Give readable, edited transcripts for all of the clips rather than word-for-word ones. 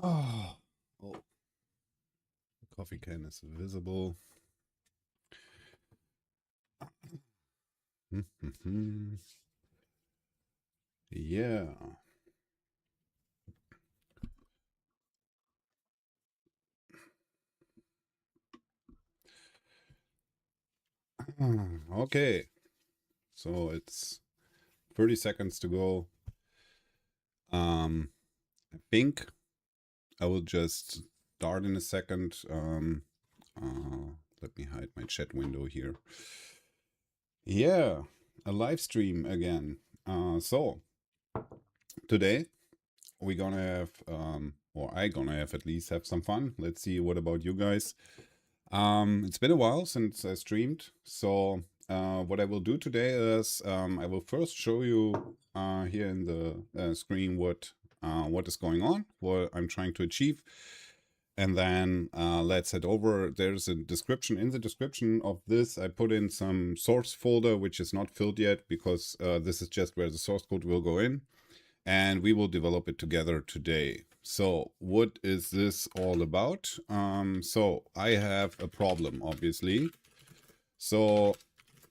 Oh, oh, the coffee can is visible. Yeah. Okay. So it's 30 seconds to go. I think I will just start in a second. Let me hide my chat window here. Yeah, a live stream again. So today we're gonna have, or I gonna have at least have some fun. Let's see, what about you guys? It's been a while since I streamed, so what I will do today is I will first show you here in the screen what is going on, what I'm trying to achieve, and then let's head over. There's a description. In the description of this, I put in some source folder, which is not filled yet because this is just where the source code will go in, and we will develop it together today. So what is this all about? So I have a problem, obviously. So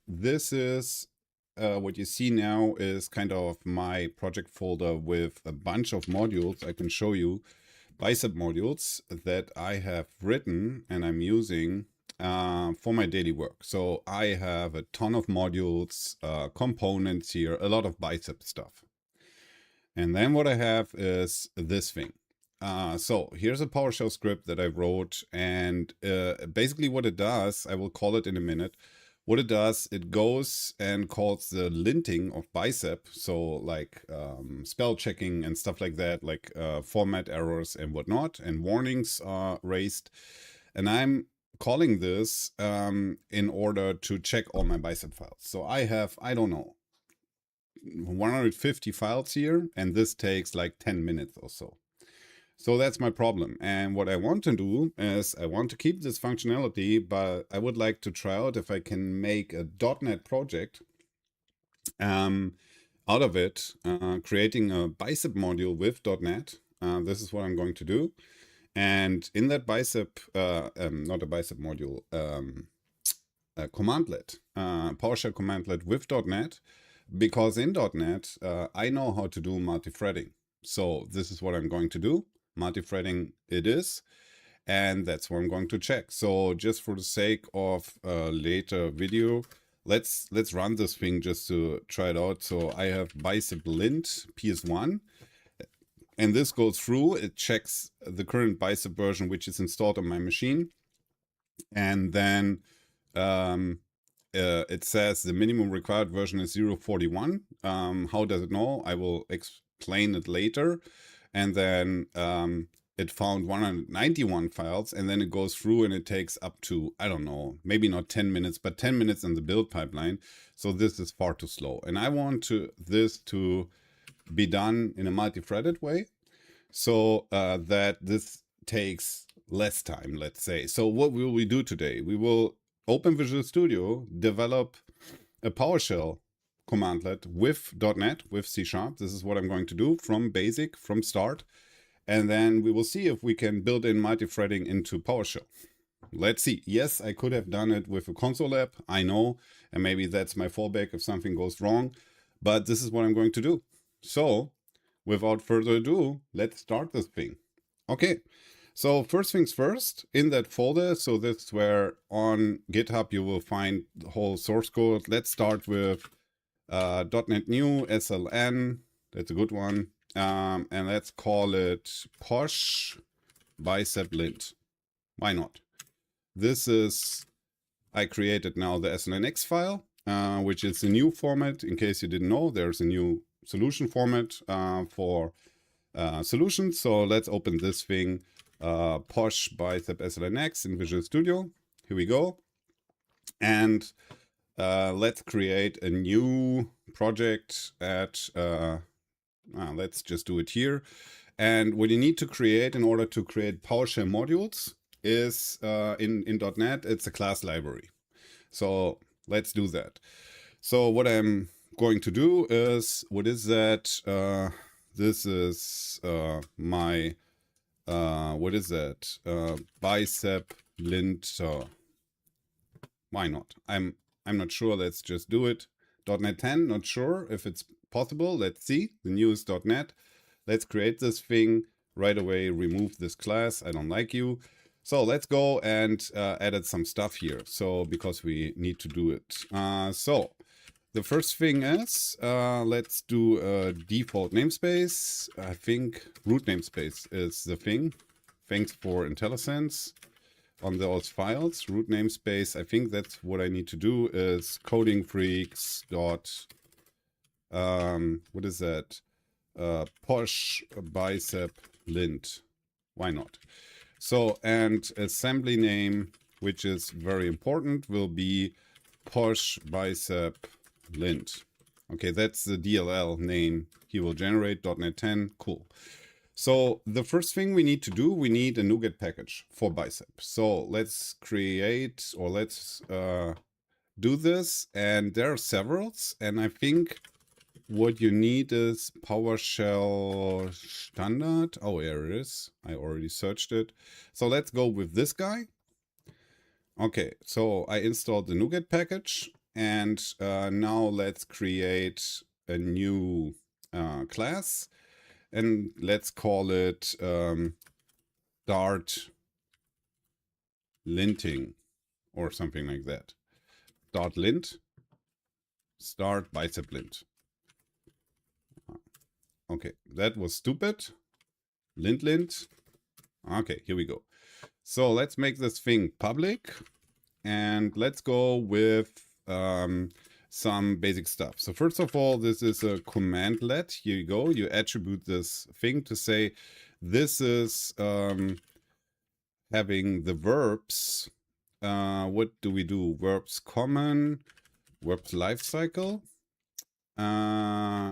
this is what you see now is kind of my project folder with a bunch of modules. I can show you bicep modules that I have written and I'm using for my daily work. So I have a ton of modules, components here, a lot of bicep stuff. And then what I have is this thing. So here's a PowerShell script that I wrote, and basically what it does, I will call it in a minute. What it does, it goes and calls the linting of bicep, so like spell checking and stuff like that, like format errors and whatnot, and warnings are raised. And I'm calling this in order to check all my bicep files. So I have, I don't know, 150 files here, and this takes like 10 minutes or so. So that's my problem. And what I want to do is I want to keep this functionality, but I would like to try out if I can make a .NET project out of it, creating a bicep module with .NET. This is what I'm going to do. And in that bicep, not a bicep module, a commandlet, PowerShell commandlet with .NET, because in .NET, I know how to do multi-threading. So this is what I'm going to do. Multi-threading it is. And that's what I'm going to check. So just for the sake of a later video, let's run this thing just to try it out. So I have bicep lint ps1. And this goes through, it checks the current bicep version, which is installed on my machine. And then it says the minimum required version is 0.41. How does it know? I will explain it later. And then it found 191 files, and then it goes through and it takes up to, I don't know, maybe not 10 minutes, but 10 minutes in the build pipeline. So this is far too slow. And I want this to be done in a multi-threaded way, so that this takes less time, let's say. So what will we do today? We will open Visual Studio, develop a PowerShell commandlet with .NET, with C#. This is what I'm going to do from basic, from start. And then we will see if we can build in multi-threading into PowerShell. Let's see. Yes, I could have done it with a console app, I know, and maybe that's my fallback if something goes wrong, but this is what I'm going to do. So without further ado, let's start this thing. Okay. So first things first, in that folder, so that's where on GitHub you will find the whole source code. Let's start with .NET New SLN, that's a good one. And let's call it posh bicep lint. Why not? This is, I created now the SLNX file, which is a new format. In case you didn't know, there's a new solution format for solutions. So let's open this thing. Posh bicep SLNX in Visual Studio. Here we go. And let's create a new project at, let's just do it here. And what you need to create in order to create PowerShell modules is in .NET, it's a class library. So let's do that. So what I'm going to do is, what is that? This is my what is that? Bicep linter. Why not? I'm not sure. Let's just do it. .NET 10, not sure if it's possible. Let's see. The newest .NET. Let's create this thing right away. Remove this class. I don't like you. So let's go and edit some stuff here. So because we need to do it. So the first thing is let's do a default namespace. I think root namespace is the thing. Thanks for IntelliSense on those files. Root namespace. I think that's what I need to do is codingfreaks dot what is that? Posh bicep lint. Why not? So, and assembly name, which is very important, will be posh bicep lint. Okay, that's the DLL name he will generate. .NET 10. Cool. So the first thing we need to do, we need a NuGet package for bicep. So let's create, or let's do this. And there are several. And I think what you need is PowerShell standard. Oh, here it is. I already searched it. So let's go with this guy. Okay, so I installed the NuGet package. And now let's create a new class. And let's call it start linting or something like that. Start lint, start bicep lint. Okay, that was stupid. Lint. Okay, here we go. So let's make this thing public and let's go with some basic stuff. So first of all, this is a cmdlet. Here you go. You attribute this thing to say this is having the verbs. What do we do? Verbs common, verbs lifecycle.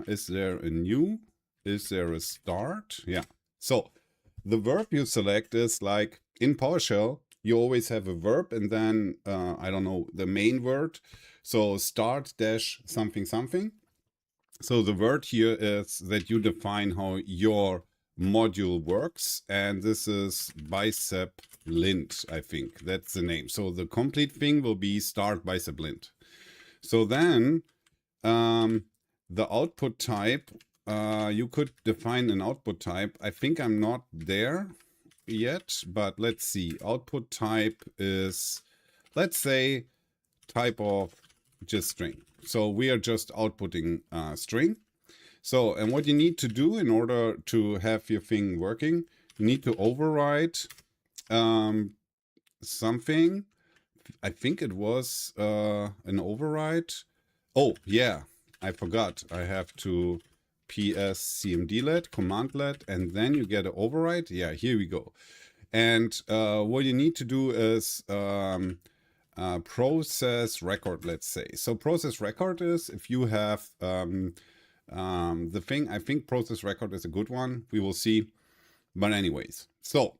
Is there a new? Is there a start? Yeah. So the verb you select is like in PowerShell, you always have a verb and then, I don't know, the main word. So start dash something something. So the word here is that you define how your module works. And this is bicep lint, I think. That's the name. So the complete thing will be start bicep lint. So then the output type, you could define an output type. I think I'm not there yet, but let's see. Output type is, let's say, type of just string. So we are just outputting string. So, and what you need to do in order to have your thing working, you need to override something. I think it was an override. Oh, yeah, I forgot. I have to ps cmdlet, commandlet, and then you get an override. Yeah, here we go. And what you need to do is process record, let's say. So process record is if you have the thing, I think process record is a good one. We will see. But anyways, so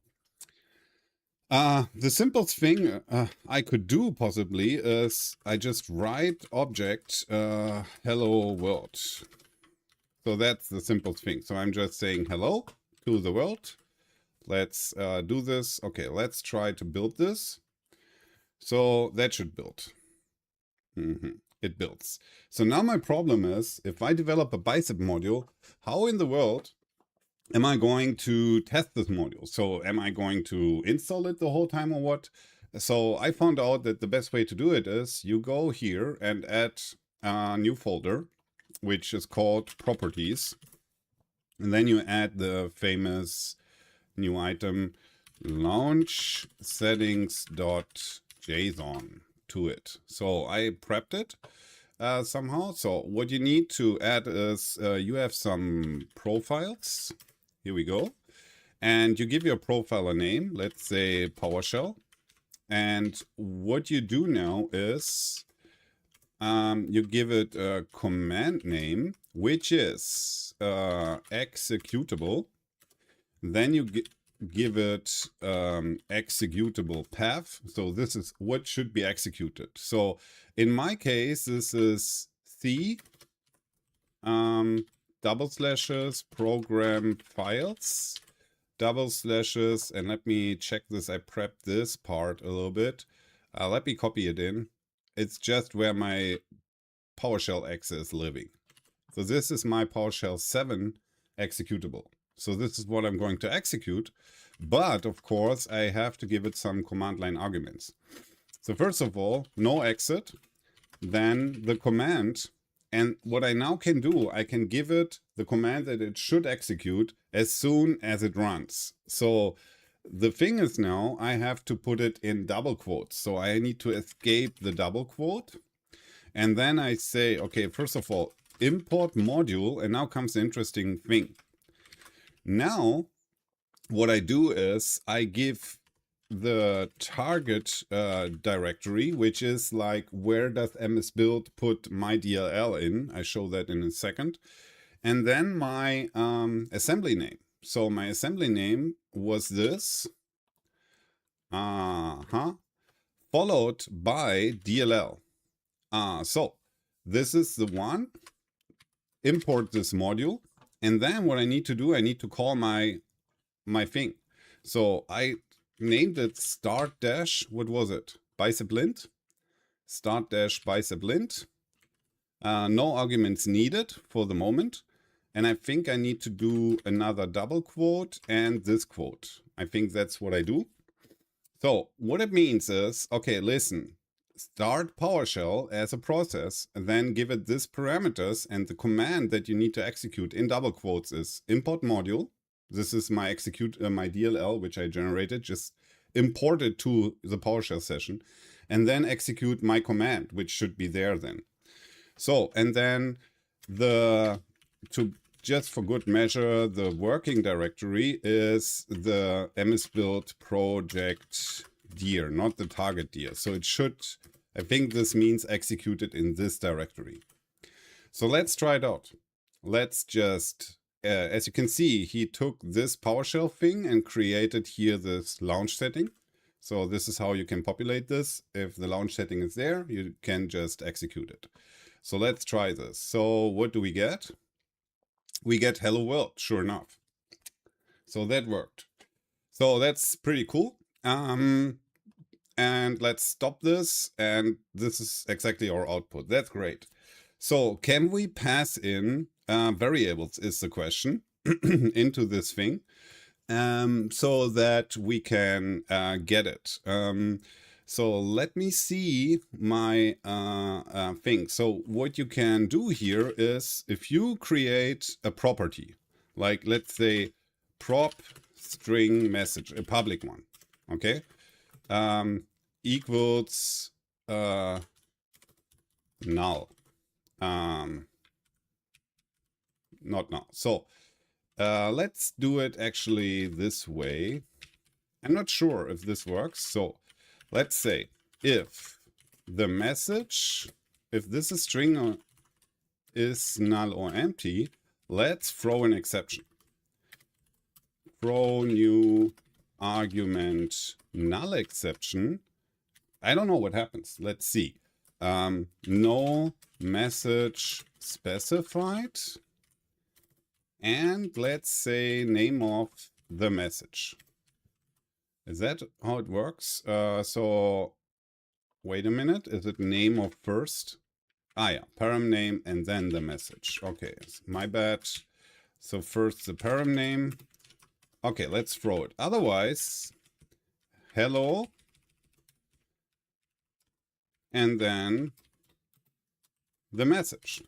the simplest thing I could do possibly is I just write object hello world. So that's the simplest thing. So I'm just saying hello to the world. Let's do this. Okay, let's try to build this. So that should build. It builds. So now my problem is, if I develop a bicep module, how in the world am I going to test this module? So am I going to install it the whole time or what? So I found out that the best way to do it is you go here and add a new folder, which is called properties. And then you add the famous new item launch settings.json to it. So I prepped it somehow. So what you need to add is you have some profiles. Here we go. And you give your profile a name, let's say PowerShell. And what you do now is you give it a command name, which is executable. Then you give it executable path. So this is what should be executed. So in my case, this is C // program files. double slashes, and let me check this. I prepped this part a little bit. Let me copy it in. It's just where my PowerShell exe is living. So this is my PowerShell 7 executable. So this is what I'm going to execute. But of course, I have to give it some command line arguments. So first of all, no exit, then the command. And what I now can do, I can give it the command that it should execute as soon as it runs. So the thing is now I have to put it in double quotes. So I need to escape the double quote. And then I say, okay, first of all, import module. And now comes the interesting thing. Now, what I do is I give the target directory, which is like, where does msbuild put my DLL in? I show that in a second. And then my assembly name. So my assembly name was this, followed by DLL. So this is the one, import this module. And then what I need to do, I need to call my thing. So I named it start dash, what was it? Bicep-lint, start dash bicep-lint. No arguments needed for the moment. And I think I need to do another double quote and this quote. I think that's what I do. So what it means is, okay, listen, start PowerShell as a process and then give it this parameters, and the command that you need to execute in double quotes is import module. This is my my DLL, which I generated, just import it to the PowerShell session, and then execute my command, which should be there then. So, and then just for good measure, the working directory is the msbuild project dir, not the target dir. So it should, I think this means executed in this directory. So let's try it out. Let's just, as you can see, he took this PowerShell thing and created here this launch setting. So this is how you can populate this. If the launch setting is there, you can just execute it. So let's try this. So what do we get? We get hello world, sure enough. So that worked. So that's pretty cool. And let's stop this. And this is exactly our output. That's great. So can we pass in variables is the question into this thing so that we can get it. So let me see my thing. So what you can do here is if you create a property, like let's say prop string message, a public one, okay, equals null, not null. So let's do it actually this way. I'm not sure if this works. So let's say if the message, if this is string or is null or empty, let's throw an exception. Throw new argument null exception. I don't know what happens. Let's see. No message specified. And let's say name of the message. Is that how it works? So wait a minute. Is it name of first? Ah, yeah, param name and then the message. Okay, my bad. So first the param name. Okay, let's throw it. Otherwise, hello. And then the message.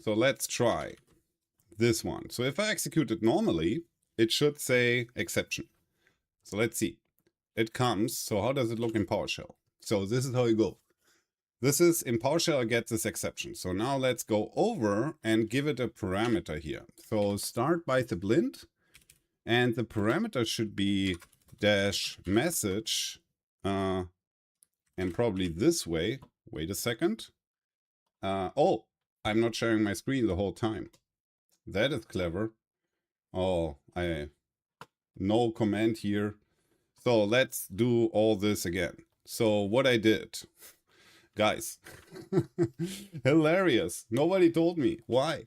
So let's try this one. So if I execute it normally, it should say exception. So let's see. It comes. So how does it look in PowerShell? So this is how you go. This is in PowerShell, I get this exception. So now let's go over and give it a parameter here. So start bicep-lint, and the parameter should be dash message, and probably this way. Wait a second. Oh, I'm not sharing my screen the whole time. That is clever. Oh, no comment here. So let's do all this again. So what I did, guys, hilarious. Nobody told me why.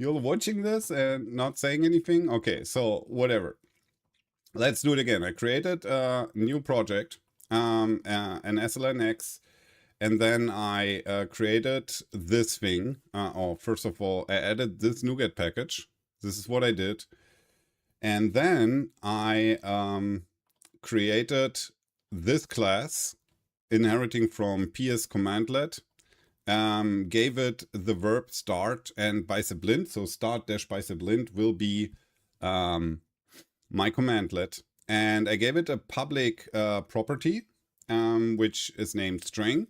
You're watching this and not saying anything? Okay, so whatever. Let's do it again. I created a new project, an SLNX, and then I created this thing. Or first of all, I added this NuGet package. This is what I did. And then I created this class inheriting from ps-cmdlet, gave it the verb start and bicep-lint. So start-bicep-lint will be my commandlet. And I gave it a public property, which is named string.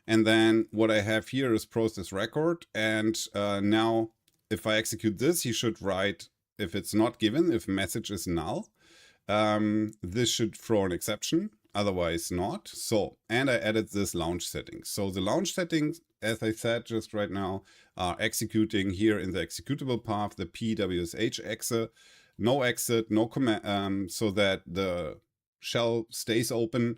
And then what I have here is process record. And now if I execute this, he should write, if it's not given, if message is null, this should throw an exception, otherwise not. So, and I added this launch settings. So the launch settings, as I said just right now, are executing here in the executable path, the pwsh exe, no exit, no command, so that the shell stays open.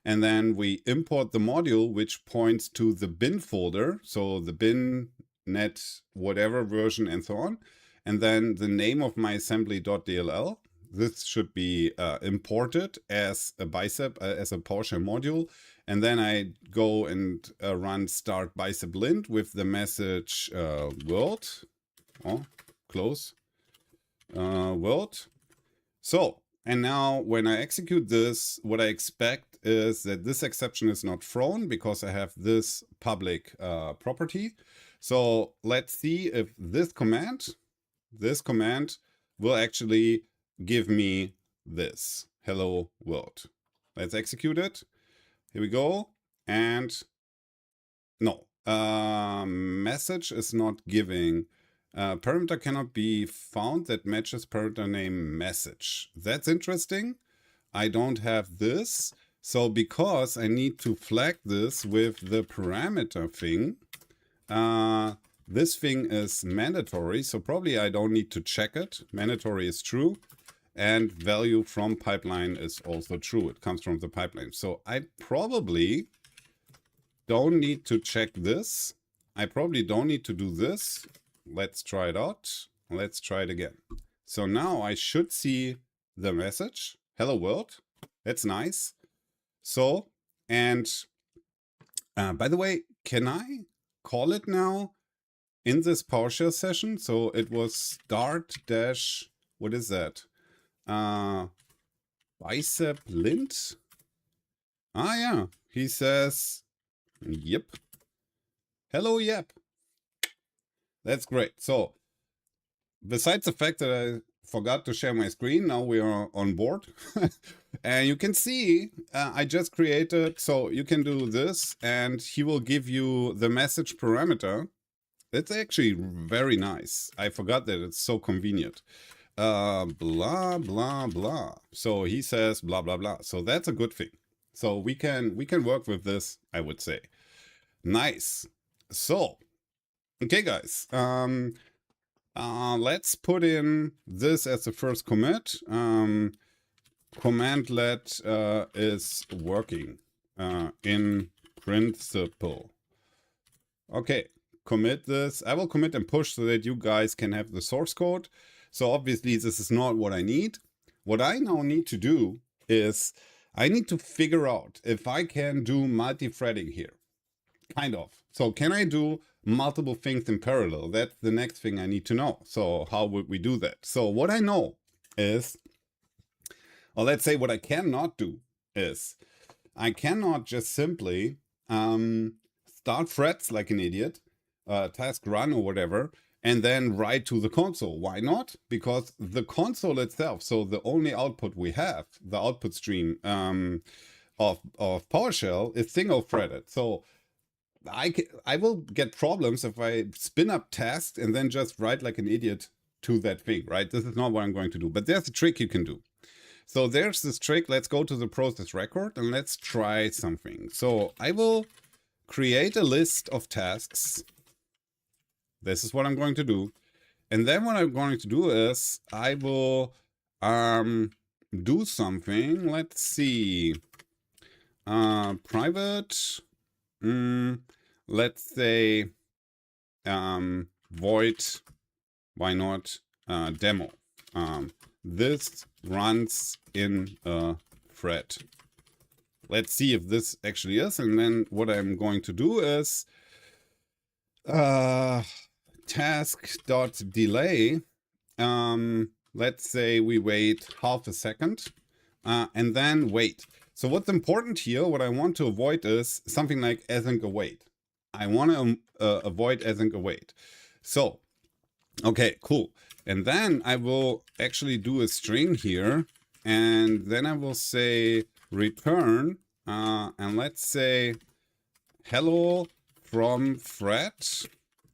And then we import the module, which points to the bin folder. So the bin, net, whatever version and so on. And then the name of my assembly.dll. This should be imported as a bicep, as a PowerShell module. And then I go and run start bicep-lint with the message world. Oh, close. World. So, and now when I execute this, what I expect is that this exception is not thrown because I have this public property. So let's see if this command will actually give me this hello world. Let's execute it. Here we go. And no, message is not giving. Parameter cannot be found that matches parameter name message. That's interesting. I don't have this. So because I need to flag this with the parameter thing, this thing is mandatory. So probably I don't need to check it. Mandatory is true. And value from pipeline is also true. It comes from the pipeline. So I probably don't need to check this. I probably don't need to do this. Let's try it out. Let's try it again. So now I should see the message. Hello world. That's nice. So, and by the way, can I call it now in this PowerShell session? So it was start dash, what is that? Bicep-lint. Ah, yeah. He says, yep. Hello, yep. That's great. So, besides the fact that I forgot to share my screen, now we are on board. And you can see I just created, so you can do this and he will give you the message parameter. It's actually very nice. I forgot that it's so convenient. Blah, blah, blah. So he says blah, blah, blah. So that's a good thing. So we can work with this, I would say. Nice. So, okay, guys. Let's put in this as the first commit. Commandlet is working in principle. Okay, commit this. I will commit and push so that you guys can have the source code. So obviously this is not what I need. What I now need to do is I need to figure out if I can do multi-threading here. Kind of. So can I do multiple things in parallel? That's the next thing I need to know. So how would we do that? So what I know is, or let's say what I cannot do is, I cannot just simply start threads like an idiot, task run or whatever, and then write to the console. Why not? Because the console itself, so the only output we have, the output stream of PowerShell is single threaded. So I will get problems if I spin up tasks and then just write like an idiot to that thing, right? This is not what I'm going to do, but there's a trick you can do. So there's this trick. Let's go to the process record and let's try something. So I will create a list of tasks. This is what I'm going to do. And then what I'm going to do is I will do something. Let's see. Private. Let's say void why not demo? This runs in a thread. Let's see if this actually is. And then what I'm going to do is task.delay. Let's say we wait half a second and then wait. So what's important here, what I want to avoid is something like async await. I want to avoid async await. So, okay, cool. And then I will actually do a string here. And then I will say return. And let's say hello from thread.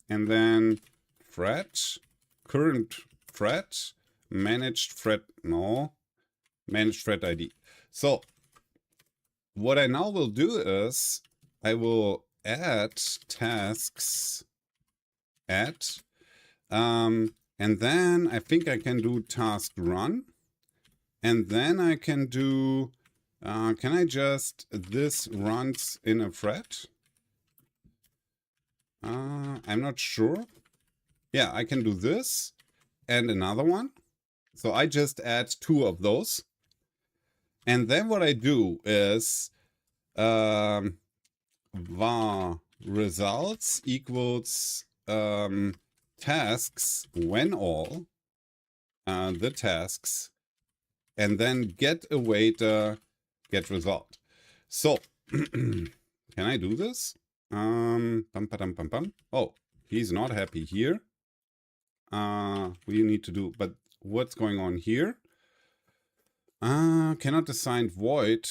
And then thread, current thread, managed thread, no, managed thread ID. So what I now will do is I will add tasks add, and then I think I can do task run, and then I can do, can I just, this runs in a thread? I'm not sure. Yeah, I can do this and another one. So I just add 2 of those. And then what I do is var results equals tasks when all, the tasks, and then get awaiter get result. So can I do this? Oh, he's not happy here. We need to do, but what's going on here? Cannot assign void.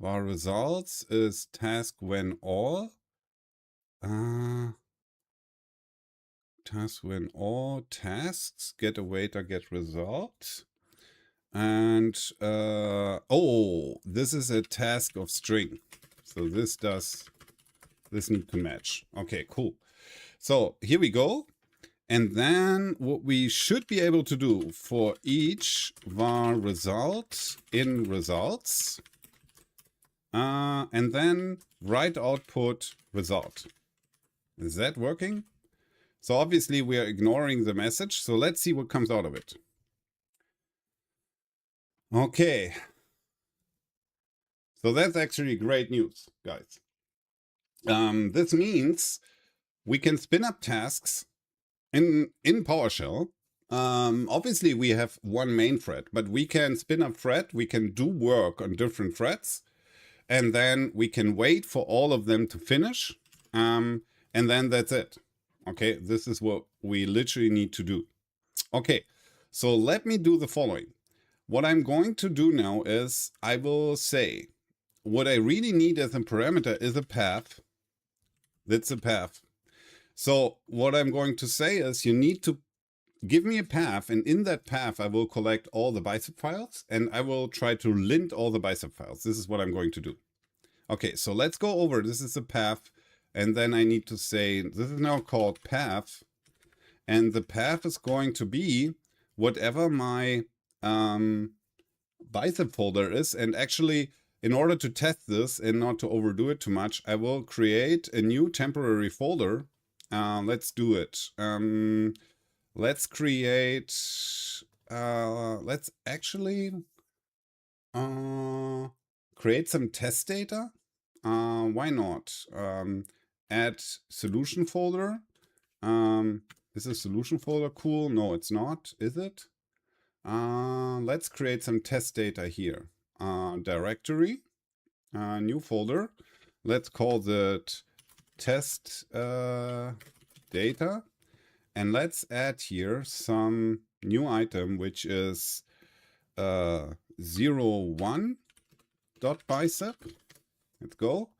Var results is task when all. Task when all tasks get awaiter get result. And oh, this is a task of string. So this need to match. Okay, cool. So here we go. And then what we should be able to do for each var result in results, and then write output result. Is that working? So obviously we are ignoring the message. So let's see what comes out of it. Okay. So that's actually great news, guys. This means we can spin up tasks in PowerShell. Obviously we have one main thread, but we can spin up thread, we can do work on different threads, and then we can wait for all of them to finish. And then that's it. Okay, this is what we literally need to do. Okay, so let me do the following. What I'm going to do now is I will say what I really need as a parameter is a path. That's a path. So what I'm going to say is you need to give me a path, and in that path I will collect all the bicep files and I will try to lint all the bicep files. This is what I'm going to do. Okay, so let's go over. This is a path, and then I need to say this is now called path, and the path is going to be whatever my bicep folder is. And actually, in order to test this and not to overdo it too much, I will create a new temporary folder. Let's do it. Let's create, let's actually create some test data. Why not? Add solution folder. Is a solution folder cool? No, it's not, is it? Let's create some test data here. Directory, new folder. Let's call that test data. And let's add here some new item, which is 01.bicep. Let's go.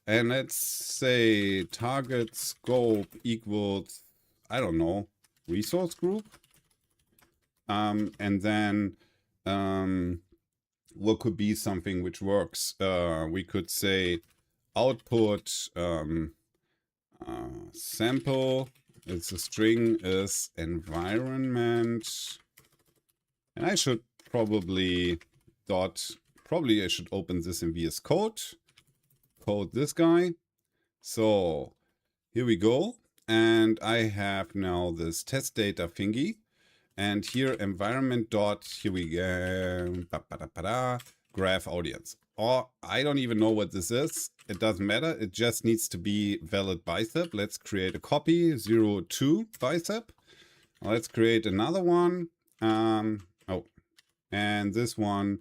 And let's say target scope equals, I don't know, resource group. And then what could be something which works? We could say output sample. It's a string is environment. And I should probably I should open this in VS Code. Code this guy. So here we go. and I have now this test data thingy. And here environment dot, here we go, graph audience. Or I don't even know what this is. It doesn't matter. It just needs to be valid bicep. Let's create a copy 02 bicep. Let's create another one. Oh, and this one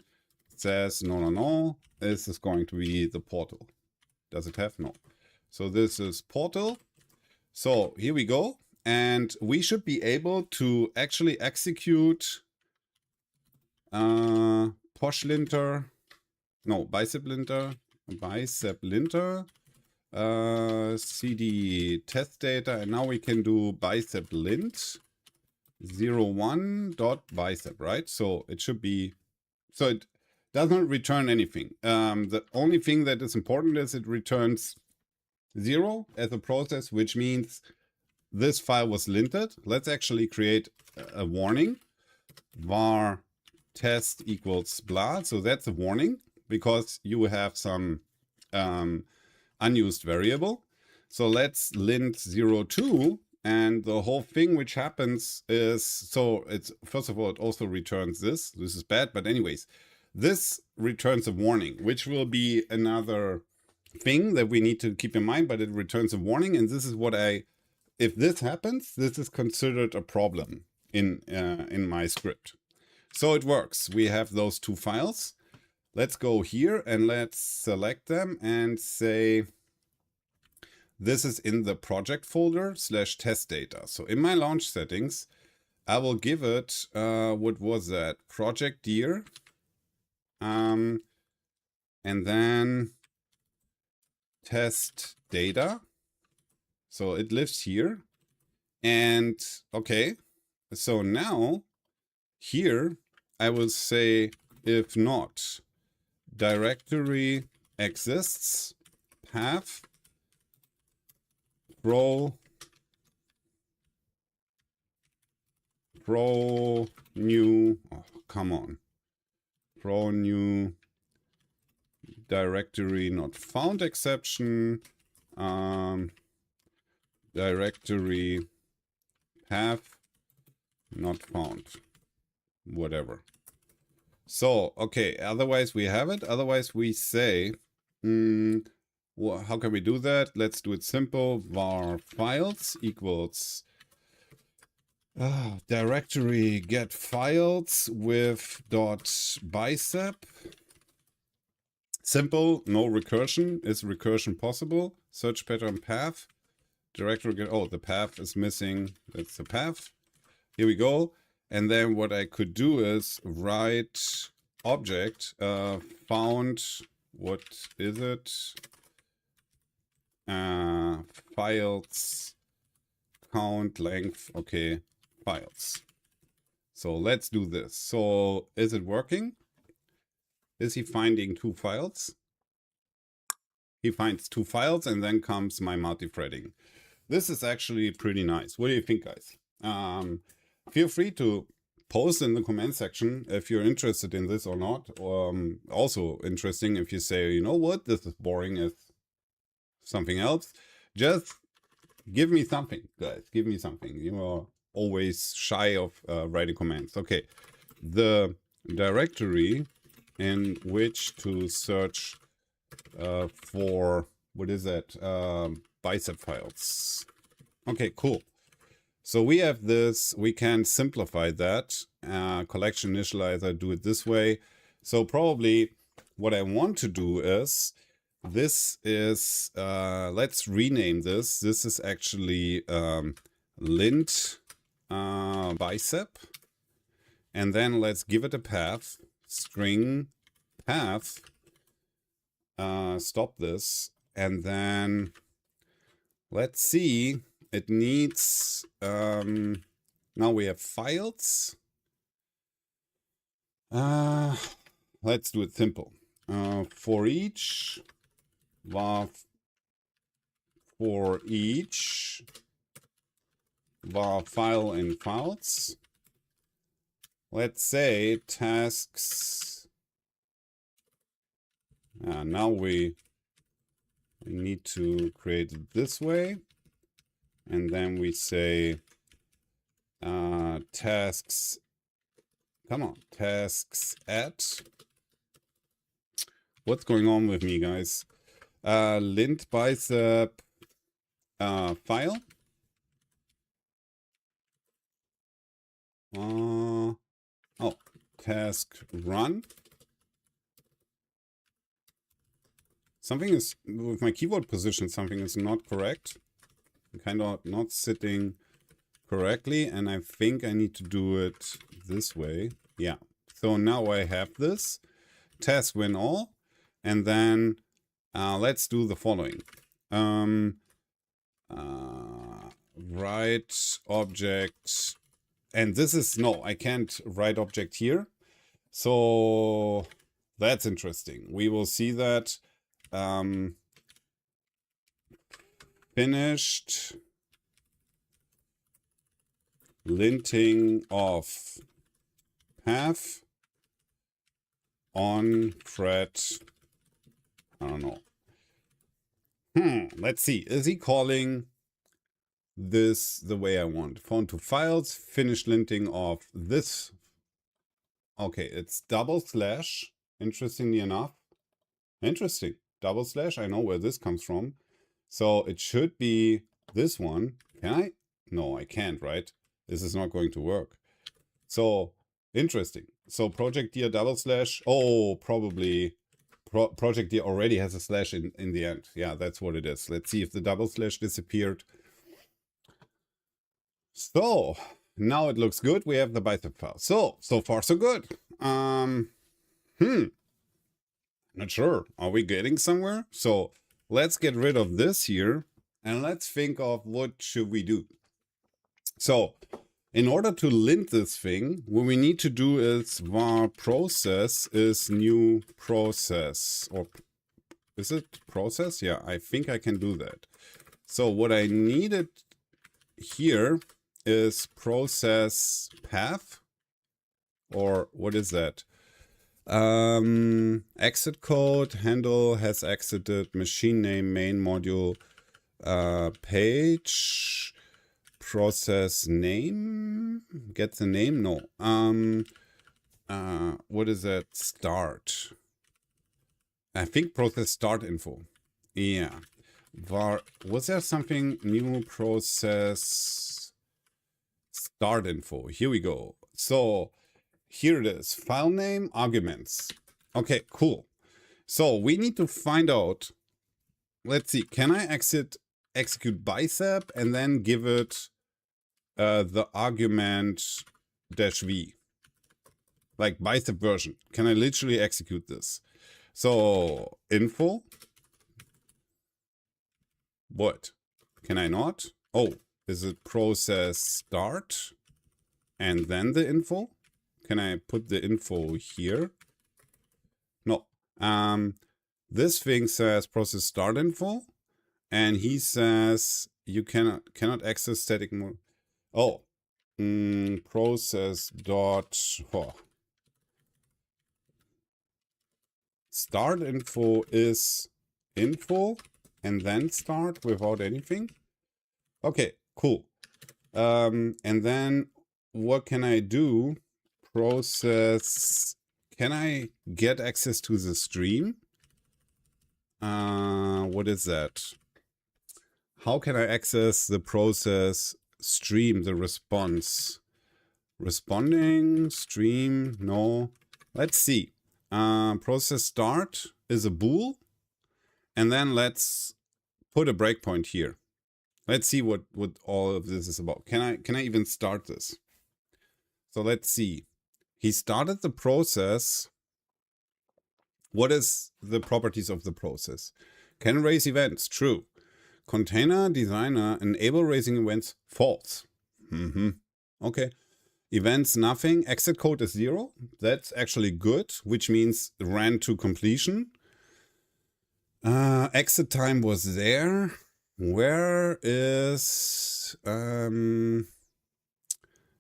says no. This is going to be the portal. Does it have? No. So this is portal. So here we go. And we should be able to actually execute posh linter, no, bicep linter, cd test data, and now we can do bicep lint 01.bicep, right? So it should be, so it doesn't return anything. The only thing that is important is it returns 0 as a process, which means this file was linted. Let's actually create a warning. Var test equals blah. So that's a warning because you have some unused variable. So let's lint 02. And the whole thing which happens is, so it's, first of all, it also returns this. This is bad, but anyways, this returns a warning, which will be another thing that we need to keep in mind, but it returns a warning. And this is what if this happens, this is considered a problem in my script. So it works. We have those two files. Let's go here and let's select them and say, this is in the project folder /test data. So in my launch settings, I will give it, what was that? Project dir. And then test data. So it lives here. And okay, so now here I will say if not directory exists path pro new, oh, come on, pro new directory not found exception, directory path not found, whatever. So, okay, otherwise we have it. Otherwise we say, well, how can we do that? Let's do it simple. Var files equals directory get files with .bicep. Simple, no recursion. Is recursion possible? Search pattern path. Directory get, oh, the path is missing. That's the path. Here we go. And then what I could do is write object found, what is it? Files count length. Okay, files. So let's do this. So is it working? Is he finding two files? He finds two files and then comes my multi-threading. This is actually pretty nice. What do you think, guys? Feel free to post in the comment section if you're interested in this or not. Also interesting if you say, you know what, this is boring as something else. Just give me something, guys. Give me something. You are always shy of writing comments. Okay, the directory in which to search for, what is that? Bicep files. Okay, cool. So we have this, we can simplify that. Collection initializer, do it this way. So probably what I want to do is, this is, let's rename this. This is actually lint bicep. And then let's give it a path, string path, stop this. And then let's see. It needs, now we have files. Let's do it simple. For each, var for each, var file in files. Let's say tasks. Now we need to create it this way. And then we say tasks, come on, tasks at, what's going on with me, guys? Lint bicep file. Oh, task run. Something is, with my keyboard position, something is not correct. I'm kind of not sitting correctly, and I think I need to do it this way. Yeah. So now I have this. Task win all. And then let's do the following. Write object. And this is, no, I can't write object here. So that's interesting. We will see that. Finished linting of path on thread. I don't know. Let's see. Is he calling this the way I want? Phone to files, finish linting of this. Okay, it's double slash. Interestingly enough. Interesting. Double slash. I know where this comes from. So it should be this one. Can I? No, I can't, right? This is not going to work. So interesting. So project dir double slash. Oh, probably project dir already has a slash in the end. Yeah, that's what it is. Let's see if the double slash disappeared. So now it looks good. We have the bicep file. So far so good. Not sure. Are we getting somewhere? So let's get rid of this here and let's think of what should we do. So in order to lint this thing, what we need to do is var process is new process. Or is it process? Yeah, I think I can do that. So what I needed here is process path. Or what is that? Exit code, handle has exited, machine name, main module, page, process name, get the name, no. What is that? Start. I think process start info. Yeah. Var, was there something new process start info? Here we go. So here it is, file name, arguments. Okay, cool. So we need to find out, let's see, can I execute bicep and then give it the argument -v, like bicep version? Can I literally execute this? So info, what? Can I not? Oh, is it process start and then the info? Can I put the info here? No. This thing says process start info, and he says you cannot access static mode. Oh, process dot start info is info and then start without anything. Okay, cool. And then what can I do? Process, can I get access to the stream? What is that? How can I access the process stream, the response? Responding, stream, no. Let's see. Process start is a bool. And then let's put a breakpoint here. Let's see what all of this is about. Can I even start this? So let's see. He started the process. What is the properties of the process? Can raise events, true. Container designer enable raising events, false. Okay. Events, nothing. Exit code is 0. That's actually good, which means ran to completion. Exit time was there. Where is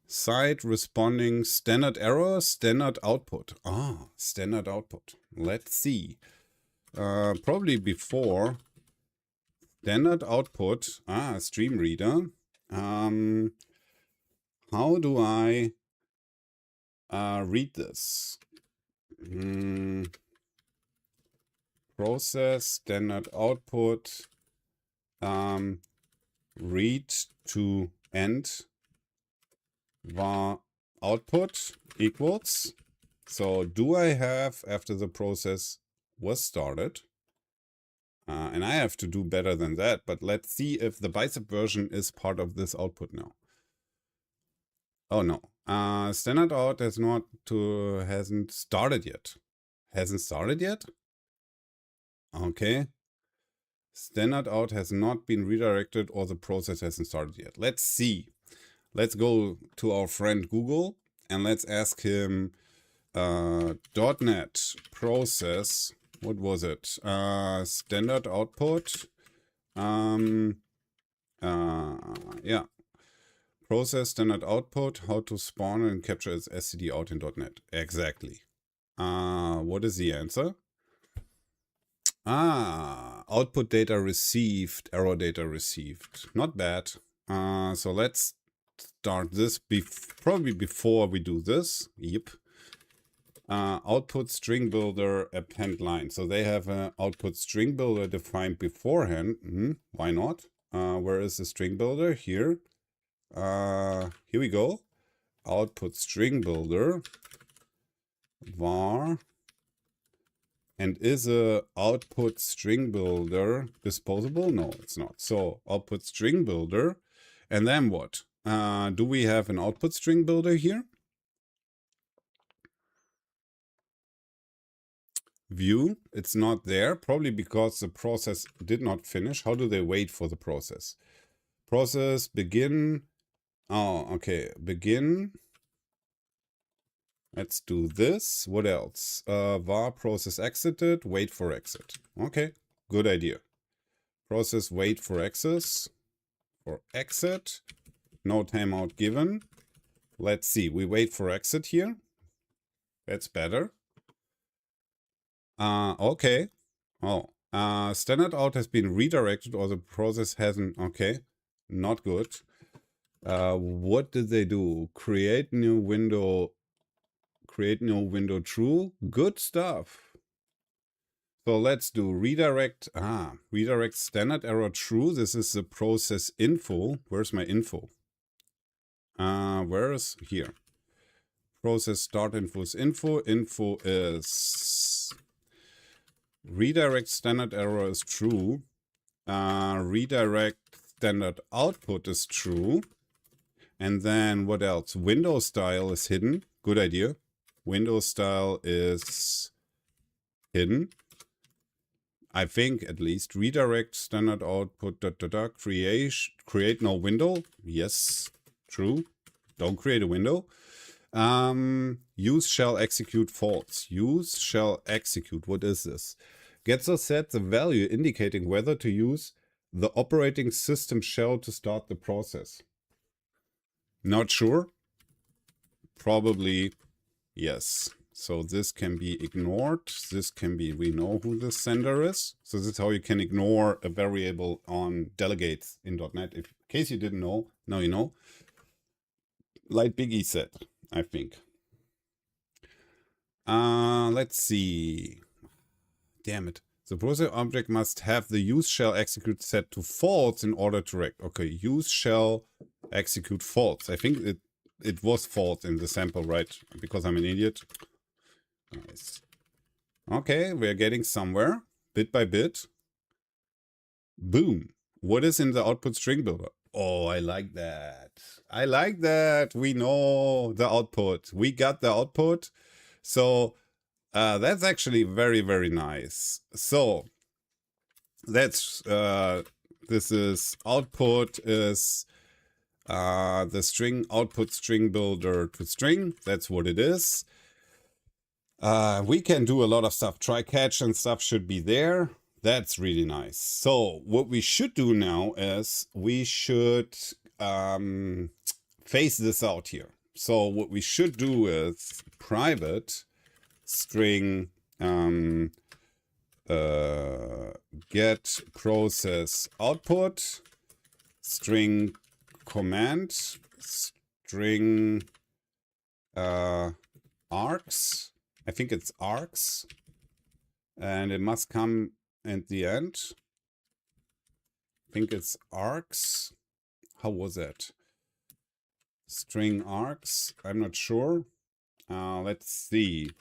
site responding standard error, standard output? Ah, standard output. Let's see. Probably before standard output. Stream reader. How do I read this? Process standard output read to end var output equals. So do I have after the process was started? And I have to do better than that, but let's see if the bicep version is part of this output now. Oh no, standard out hasn't started yet. Hasn't started yet? Okay. Standard out has not been redirected or the process hasn't started yet. Let's see. Let's go to our friend Google and let's ask him .NET process. What was it? Standard output. Yeah. Process standard output, how to spawn and capture its std out in .NET. Exactly. What is the answer? Output data received, error data received. Not bad. So let's start this probably before we do this. Yep. Output string builder append line. So they have an output string builder defined beforehand. Why not? Where is the string builder? Here. Here we go. Output string builder var. And is a output string builder disposable? No, it's not. So output string builder. And then what? Do we have an output string builder here? View, it's not there, probably because the process did not finish. How do they wait for the process? Process begin. Oh, okay, begin. Let's do this. What else? Var process exited, wait for exit. Okay, good idea. Process wait for exit. No timeout given. Let's see, we wait for exit here. That's better. Okay. Oh, standard out has been redirected or the process hasn't. Okay, not good. What did they do? Create new window true. Good stuff. So let's do redirect. Redirect standard error true. This is the process info. Where's my info? Where is here? Process start info is info. Info is redirect standard error is true. Redirect standard output is true. And then what else? Window style is hidden. Good idea. Window style is hidden. I think at least. Redirect standard output create no window. Yes, true. Don't create a window. Use shall execute false. Use shall execute. What is this? Gets or set the value indicating whether to use the operating system shell to start the process. Not sure. Probably yes. So this can be ignored. This can be, we know who the sender is. So this is how you can ignore a variable on delegates in .NET. In case you didn't know, now you know. Like Big E said, I think. Let's see. Damn it. The process object must have the use shall execute set to false in order to rect. Okay, use shall execute false. I think it was false in the sample, right? Because I'm an idiot. Nice. Okay, we're getting somewhere, bit by bit. Boom. What is in the output string builder? Oh, I like that. I like that. We know the output. We got the output. So that's actually very, very nice. So that's this is output is the string output string builder to string. That's what it is. We can do a lot of stuff. Try catch and stuff should be there. That's really nice. So what we should do now is we should phase this out here. So what we should do is private string get process output string command string args. I think it's args, and it must come at the end. I think it's args. How was that? String args. I'm not sure. Let's see.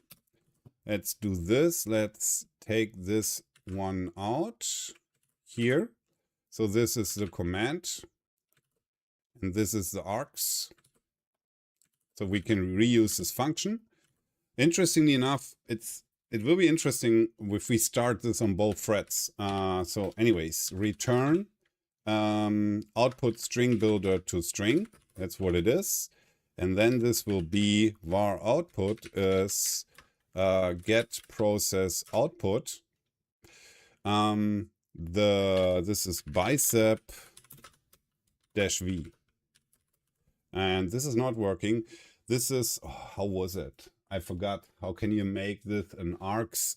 Let's do this. Let's take this one out here. So this is the command, and this is the args. So we can reuse this function. Interestingly enough, it will be interesting if we start this on both threads. So anyways, return output string builder to string. That's what it is. And then this will be var output is get process output. This is bicep-v. And this is not working. This is, how was it? I forgot. How can you make this an args?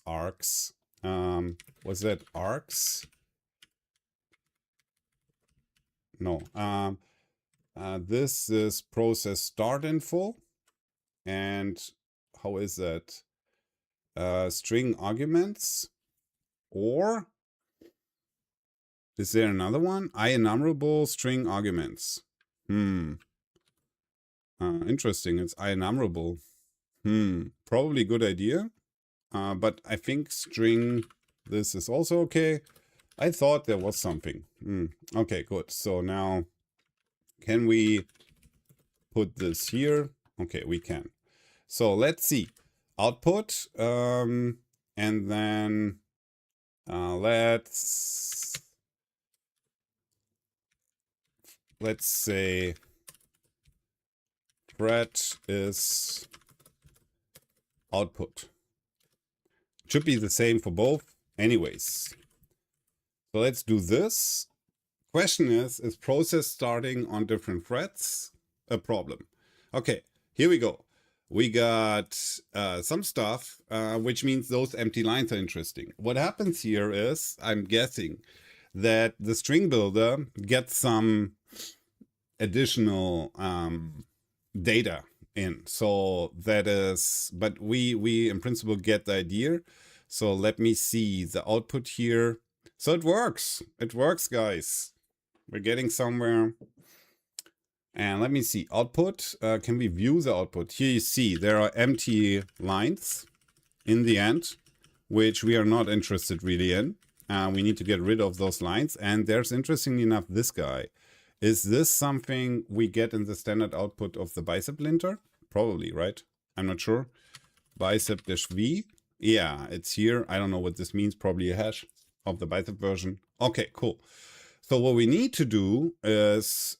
Was that args? No. This is process start info. And how is that? String arguments. Or is there another one? IEnumerable string arguments. Interesting. It's IEnumerable. Probably a good idea. But I think string, this is also okay. I thought there was something. Okay, good. So now, can we put this here? Okay, we can. So let's see. Output. And then let's say thread is output. It should be the same for both anyways. So let's do this. Question is process starting on different threads a problem? Okay, here we go. We got some stuff, which means those empty lines are interesting. What happens here is, I'm guessing, that the string builder gets some additional data in. So that is, but we in principle get the idea. So let me see the output here. So it works. It works, guys. We're getting somewhere. And let me see, output. Can we view the output? Here you see there are empty lines in the end, which we are not interested really in. We need to get rid of those lines. And there's, interestingly enough, this guy. Is this something we get in the standard output of the bicep linter? Probably, right? I'm not sure. Bicep-v. Yeah, it's here. I don't know what this means. Probably a hash of the bicep version. Okay, cool. So what we need to do is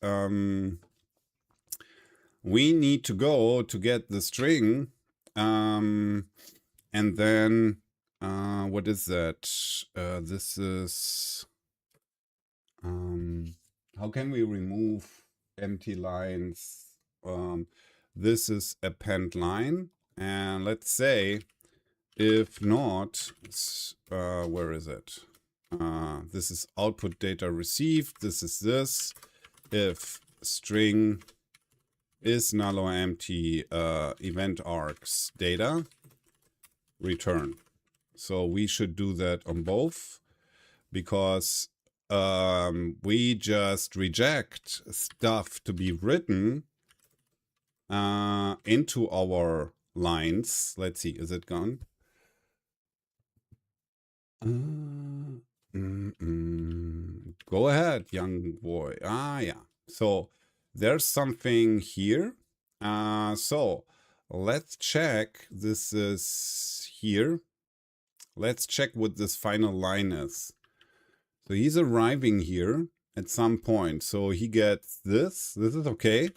we need to go to get the string. And then what is that? This is... how can we remove empty lines? This is append line. And let's say, if not, where is it? This is output data received. This is this. If string is null or empty, event args data, return. So we should do that on both, because we just reject stuff to be written into our lines. Let's see, is it gone? Go ahead, young boy. Yeah. So there's something here. So let's check. This is here. Let's check what this final line is. So he's arriving here at some point. So he gets this. This is okay.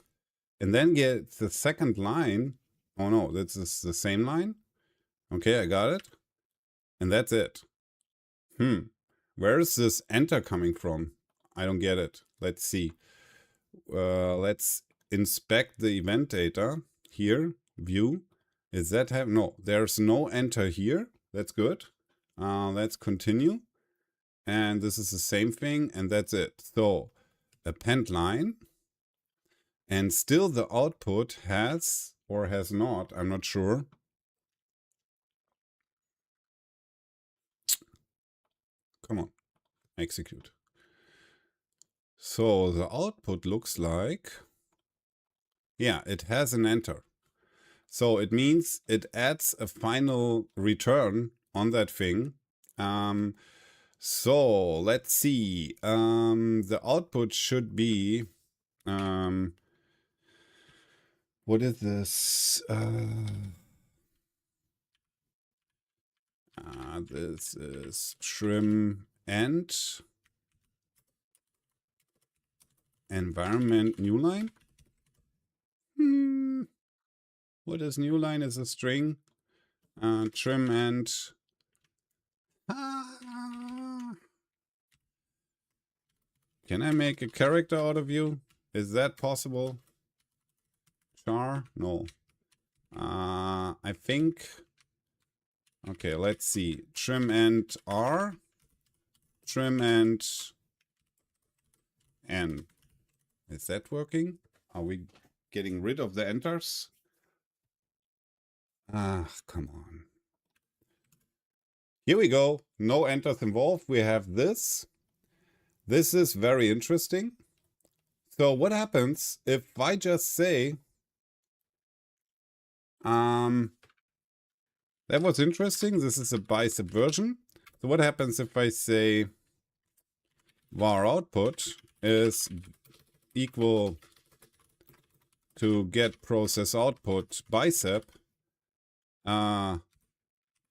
And then gets the second line. Oh no, this is the same line. Okay, I got it. And that's it. Where is this enter coming from? I don't get it. Let's see. Let's inspect the event data here. View. Is that have? No, there's no enter here. That's good. Let's continue. And this is the same thing. And that's it. So append line. And still the output has, or has not, I'm not sure. Come on, execute. So the output looks like, yeah, it has an enter. So it means it adds a final return on that thing. So let's see. The output should be, what is this? This is trim and environment new line. What is new line? Is a string. Trim and can I make a character out of you? Is that possible? Char? No. I think. Okay, let's see. Trim and R. Trim and N. Is that working? Are we getting rid of the enters? Come on. Here we go. No enters involved. We have this. This is very interesting. So what happens if I just say, that was interesting. This is a bicep version. So what happens if I say var output is equal to get process output bicep.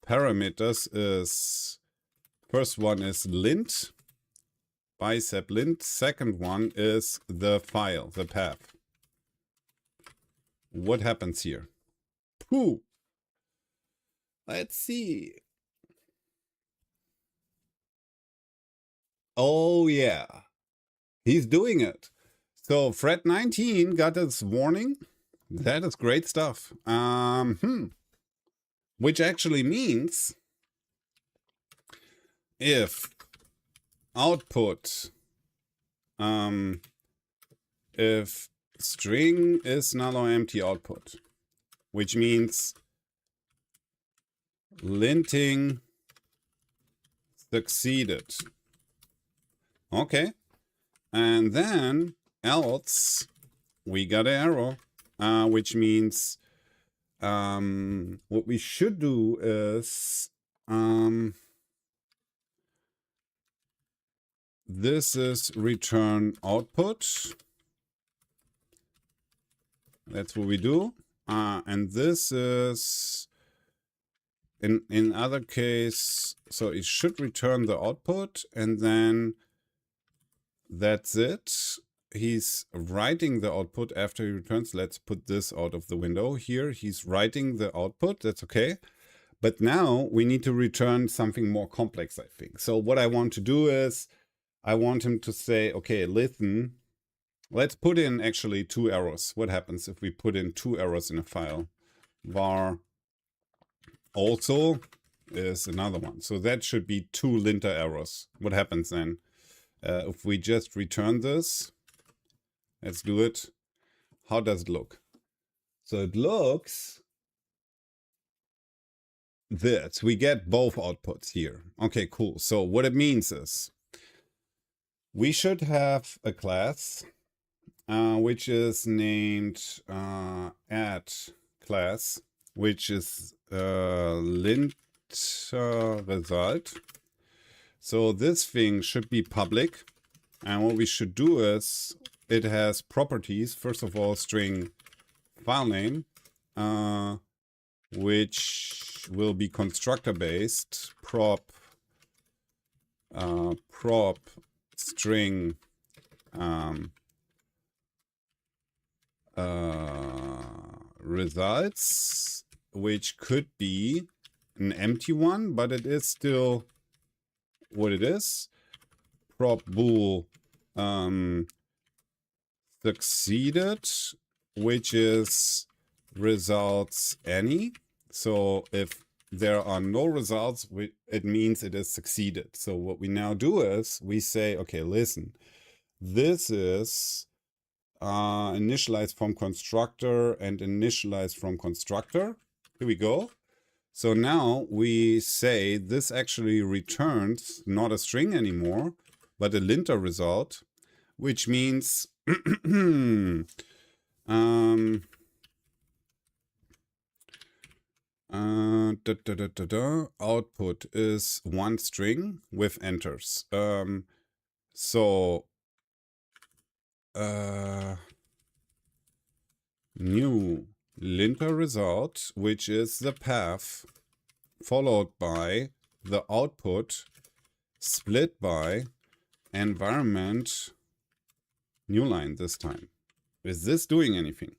Parameters is, first one is lint, bicep lint. Second one is the file, the path. What happens here? Pooh. Let's see. Oh yeah, he's doing it. So thread 19 got its warning. That is great stuff. Which actually means if output, if string is null or empty output, which means linting succeeded. Okay. And then else we got an error, which means what we should do is this is return output. That's what we do. And this is in other case, so it should return the output and then that's it. He's writing the output after he returns. Let's put this out of the window here. He's writing the output. That's okay. But now we need to return something more complex, I think. So what I want to do is I want him to say, okay, listen, let's put in actually 2 errors. What happens if we put in 2 errors in a file? Var also is another one. So that should be 2 linter errors. What happens then? If we just return this, let's do it. How does it look? So it looks this. We get both outputs here. Okay, cool. So what it means is we should have a class which is named add class, which is linter result. So this thing should be public. And what we should do is it has properties. First of all, string file name, which will be constructor based, prop string results, which could be an empty one, but it is still what it is. Prop bool succeeded, which is results any. So if there are no results, it means it is succeeded. So what we now do is we say, okay, listen, this is initialize from constructor and initialize from constructor. Here we go. So now we say this actually returns not a string anymore, but a linter result, which means output is one string with enters. New linter result, which is the path followed by the output split by environment new line this time. Is this doing anything?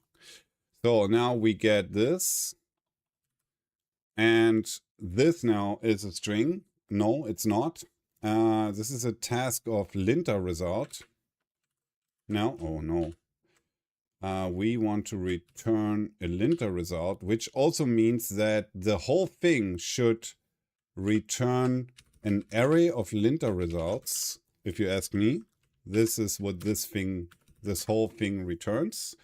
So now we get this, and this now is a string. No, it's not. This is a task of linter result. Now, oh no. We want to return a linter result, which also means that the whole thing should return an array of linter results. If you ask me, this is what this whole thing returns.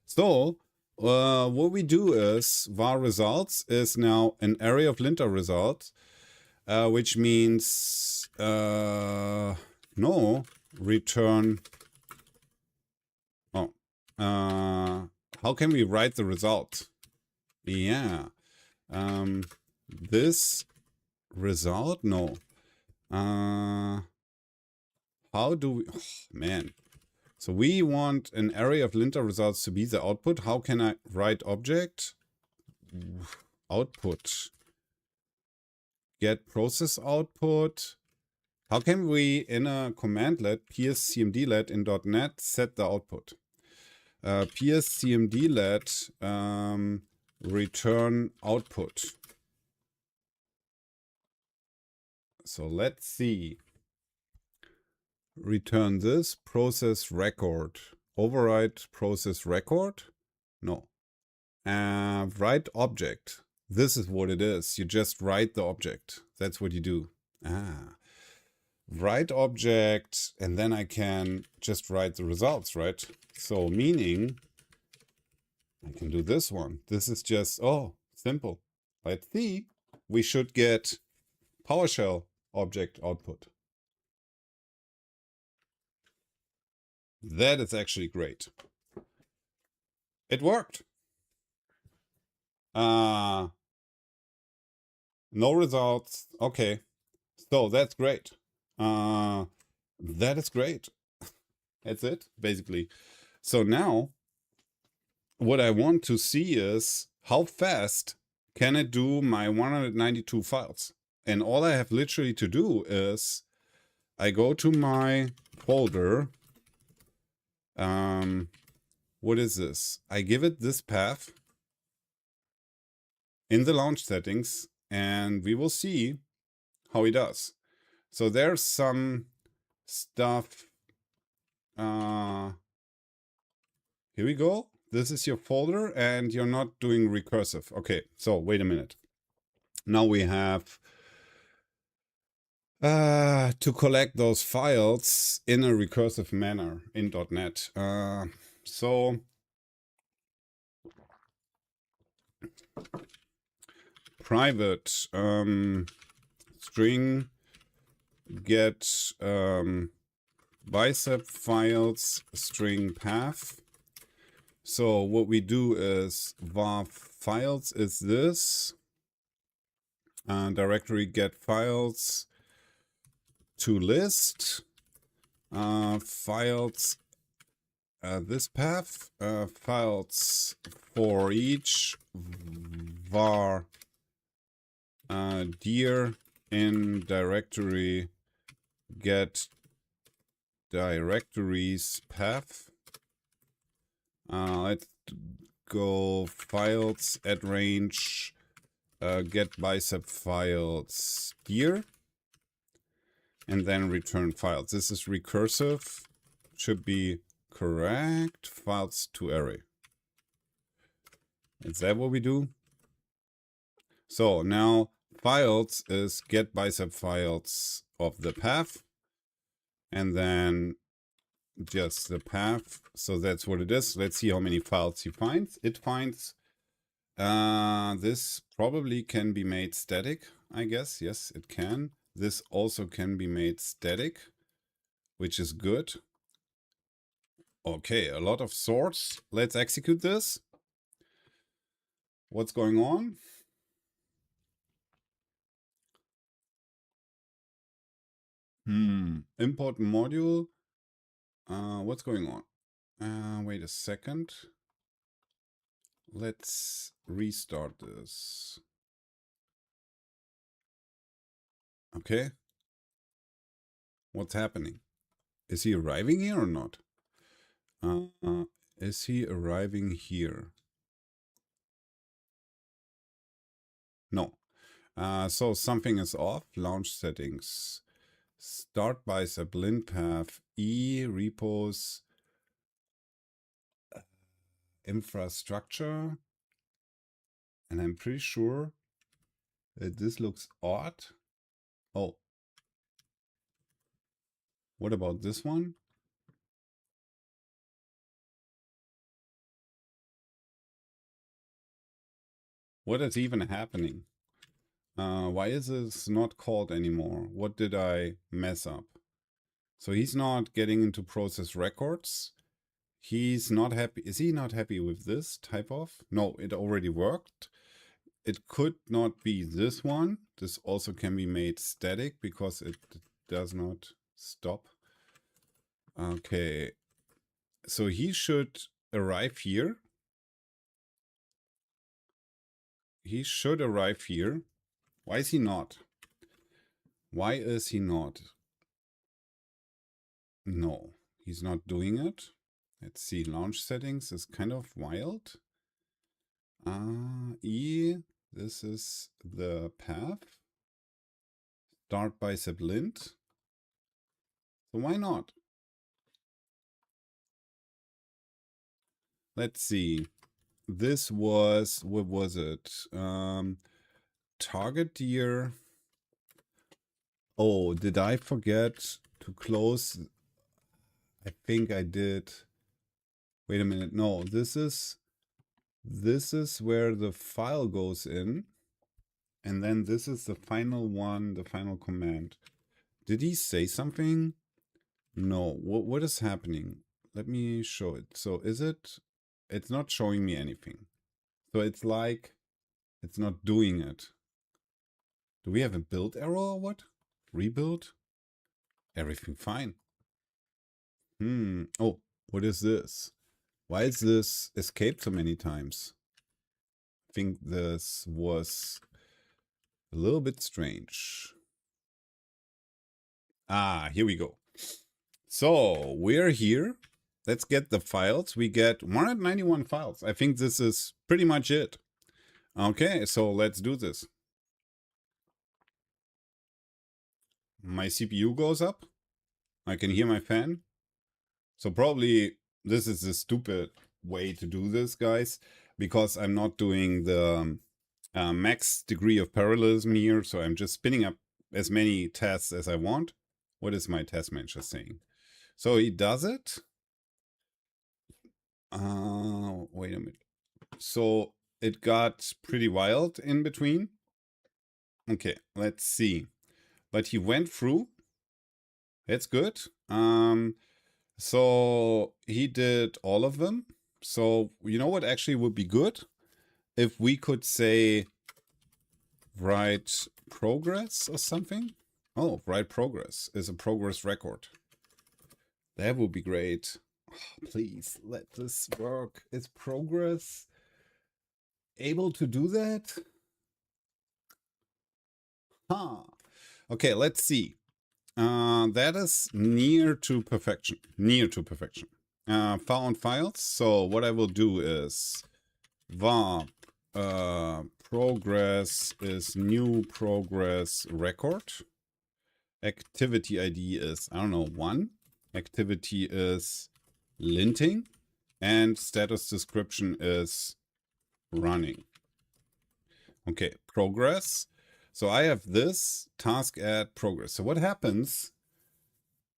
So what we do is var results is now an array of linter results, which means no, return. How can we write the result? Yeah. This result? No. How do we... Oh, man. So we want an array of linter results to be the output. How can I write object? Output. Get process output. How can we, in a commandlet, ps-cmdlet in .NET, set the output? ps-cmdlet return output. So let's see. Return this process record. Override process record? No. Write object. This is what it is. You just write the object. That's what you do. Write object, and then I can just write the results, right? So meaning I can do this one. This is just, oh, simple. Let's see. We should get PowerShell object output. That is actually great. It worked. No results. Okay. So that's great. That is great. That's it, basically. So now what I want to see is how fast can it do my 192 files. And all I have literally to do is I go to my folder. What is this? I give it this path in the launch settings, and we will see how it does. So there's some stuff. Here we go. This is your folder, and you're not doing recursive. Okay, so wait a minute. Now we have to collect those files in a recursive manner in .NET. So private string get bicep-files string path. So what we do is var files is this directory get files to list files this path files for each var dir in directory get directories path. Let's go files at range get bicep files dir, and then return files. This is recursive, should be correct. Files to array. Is that what we do? So now files is get bicep files of the path, and then just the path. So that's what it is. Let's see how many files he finds. It finds this probably can be made static, I guess. Yes, it can. This also can be made static, which is good. Okay, a lot of sorts. Let's execute this. What's going on? Import module. What's going on? Wait a second. Let's restart this. Okay. What's happening? Is he arriving here or not? Is he arriving here? No. So something is off. Launch settings. Start bicep lint path E repos infrastructure. And I'm pretty sure that this looks odd. Oh. What about this one? What is even happening? Why is this not called anymore? What did I mess up? So he's not getting into process records. He's not happy. Is he not happy with this type of? No, it already worked. It could not be this one. This also can be made static because it does not stop. Okay. So he should arrive here. He should arrive here. Why is he not? Why is he not? No, he's not doing it. Let's see, launch settings is kind of wild. E, this is the path. Start bicep lint. So why not? Let's see. This was, what was it? Target deer. Oh, did I forget to close? I think I did. Wait a minute. No, this is where the file goes in. And then this is the final one, the final command. Did he say something? No. What is happening? Let me show it. So is it? It's not showing me anything. So it's like it's not doing it. Do we have a build error or what? Rebuild? Everything fine. Oh, what is this? Why is this escaped so many times? I think this was a little bit strange. Here we go. So we're here. Let's get the files. We get 191 files. I think this is pretty much it. Okay, so let's do this. My CPU goes up. I can hear my fan. So probably this is a stupid way to do this, guys, because I'm not doing the max degree of parallelism here. So I'm just spinning up as many tests as I want. What is my test manager saying? So he does it. Wait a minute. So it got pretty wild in between. Okay, let's see. But he went through. That's good. So he did all of them. So you know what actually would be good? If we could say write progress or something. Oh, write progress is a progress record. That would be great. Oh, please let this work. Is progress able to do that? Huh. Okay, let's see. That is near to perfection. Near to perfection. Found files. So what I will do is var progress is new progress record. Activity ID is, I don't know, 1. Activity is linting. And status description is running. Okay, progress. So I have this task add progress. So what happens?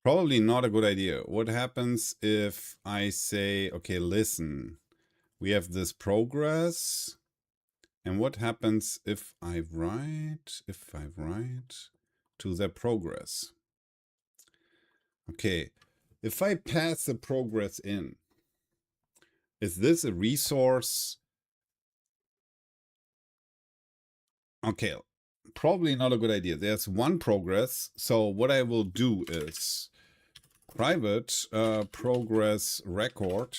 Probably not a good idea. What happens if I say, okay, listen, we have this progress. And what happens if I write to the progress? Okay, if I pass the progress in, is this a resource? Okay, probably not a good idea. There's one progress. So what I will do is private progress record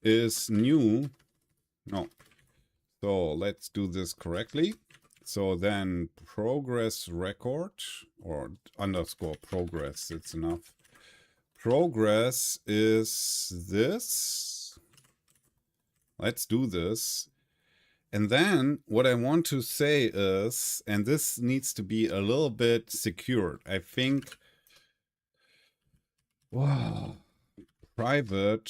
is new. No. So let's do this correctly. So then progress record or underscore progress, it's enough. Progress is this. Let's do this. And then what I want to say is, and this needs to be a little bit secured. I think, wow, private,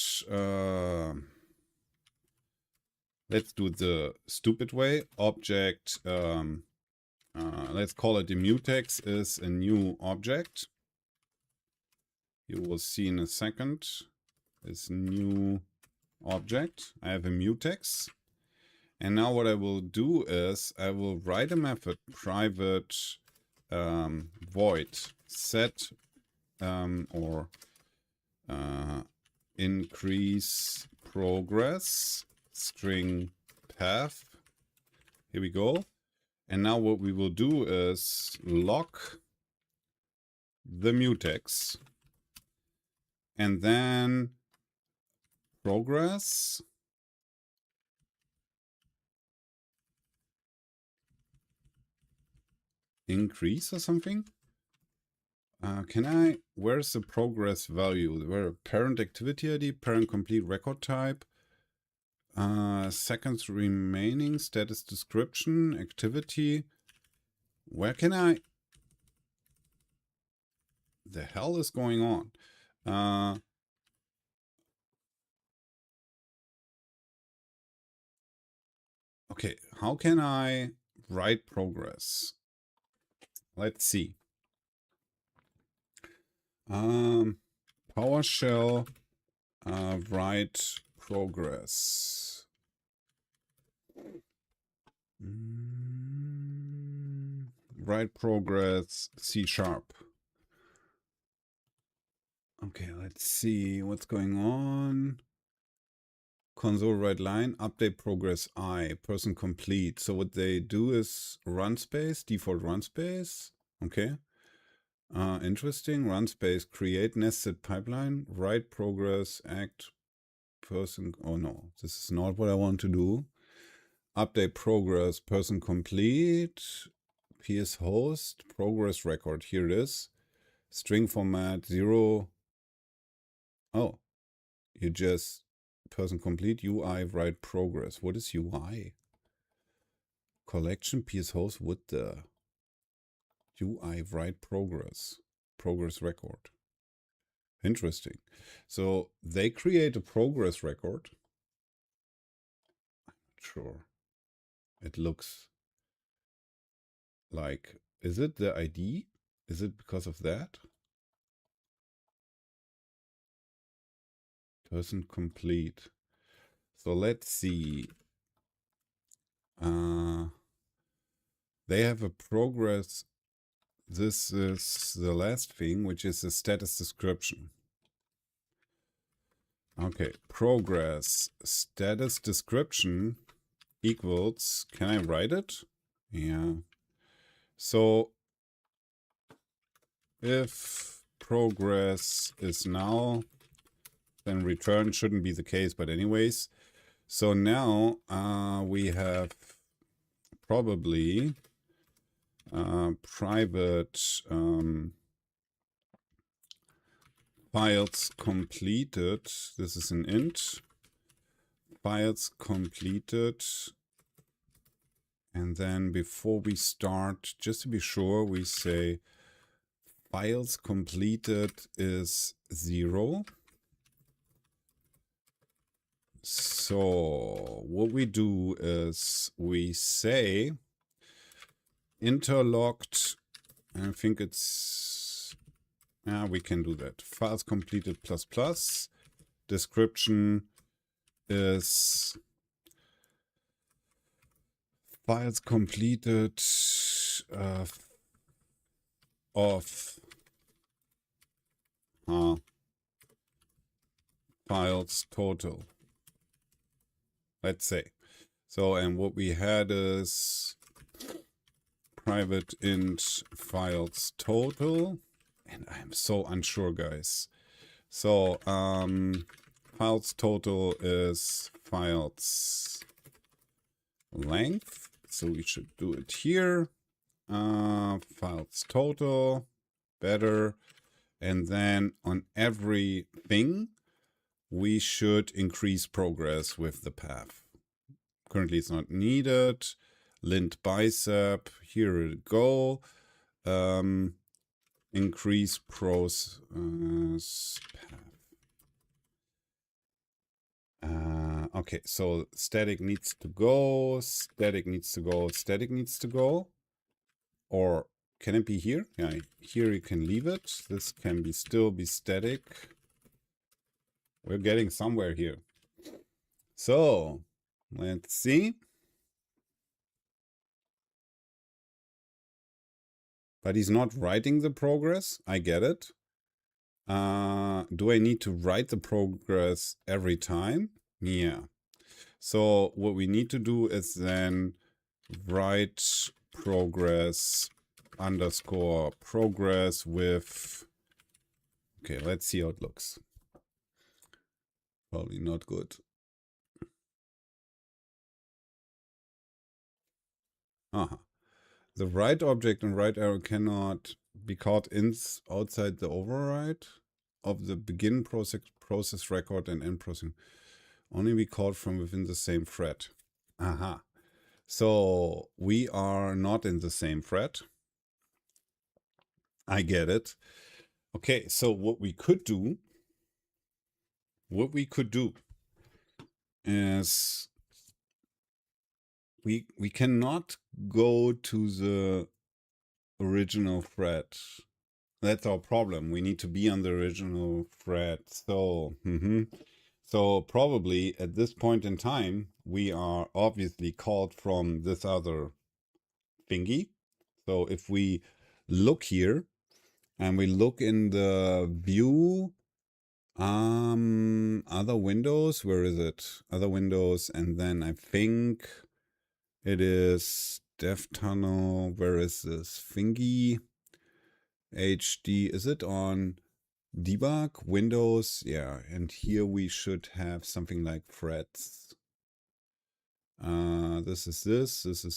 let's do it the stupid way. Object, let's call it the mutex is a new object. You will see in a second. This new object. I have a mutex. And now what I will do is I will write a method private void set or increase progress string path. Here we go. And now what we will do is lock the mutex and then progress increase or something. Where's the progress value? Where parent activity ID, parent complete record type, seconds remaining, status description, activity. Where can I? The hell is going on? Okay, how can I write progress? Let's see. PowerShell write progress. Write progress C#. Okay, let's see what's going on. Console write line, update progress I, person complete. So what they do is run space, default run space. Okay. Interesting. Run space, create nested pipeline, write progress, act, person. Oh no, this is not what I want to do. Update progress, person complete, PS host, progress record. Here it is. String format 0. Oh, you just person complete UI write progress. What is UI? Collection PS host with the UI write progress record. Interesting. So they create a progress record. I'm not sure. It looks like, is it the ID? Is it because of that? Person complete. So let's see. They have a progress. This is the last thing, which is the status description. Okay, progress status description equals, can I write it? Yeah. So if progress is null, then return shouldn't be the case, but anyways. So now we have probably private files completed. This is an int. Files completed. And then before we start, just to be sure, we say files completed is 0. So what we do is we say interlocked. I think it's, yeah, we can do that. Files completed ++. Description is files completed of files total. Let's say. So, and what we had is private int files total. And I'm so unsure, guys. So, files total is files length. So we should do it here. Files total, better. And then on every thing, we should increase progress with the path. Currently it's not needed. Lint bicep, here it go. Increase process path. Okay, so static needs to go, static needs to go, static needs to go. Or can it be here? Yeah, here you can leave it. This can be still be static. We're getting somewhere here. So let's see. But he's not writing the progress. I get it. Do I need to write the progress every time? Yeah. So what we need to do is then write progress underscore progress with, okay, let's see how it looks. Probably not good. The write object and write arrow cannot be called outside the override of the begin process record and end process. Only be called from within the same thread. So we are not in the same thread. I get it. Okay, so what we could do is we cannot go to the original thread. That's our problem. We need to be on the original thread. So, so probably at this point in time, we are obviously called from this other thingy. So if we look here and we look in the view, other windows, where is it? Other windows, and then I think it is dev tunnel. Where is this thingy? HD, is it on debug windows? Yeah, and here we should have something like threads. This is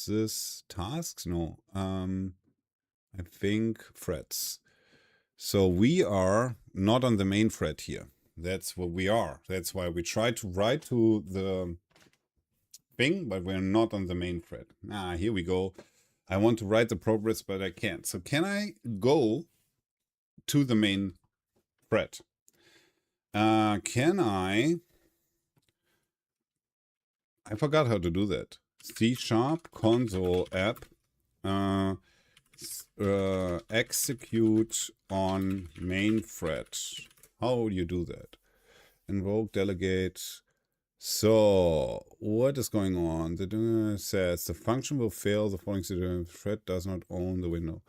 this tasks. No, I think threads. So we are not on the main thread here. That's what we are. That's why we try to write to the thing, but we're not on the main thread. Here we go. I want to write the progress, but I can't. So can I go to the main thread? Can I forgot how to do that. C# console app execute on main thread. How would you do that? Invoke delegate. So what is going on? The says the function will fail the following situation. Thread does not own the window.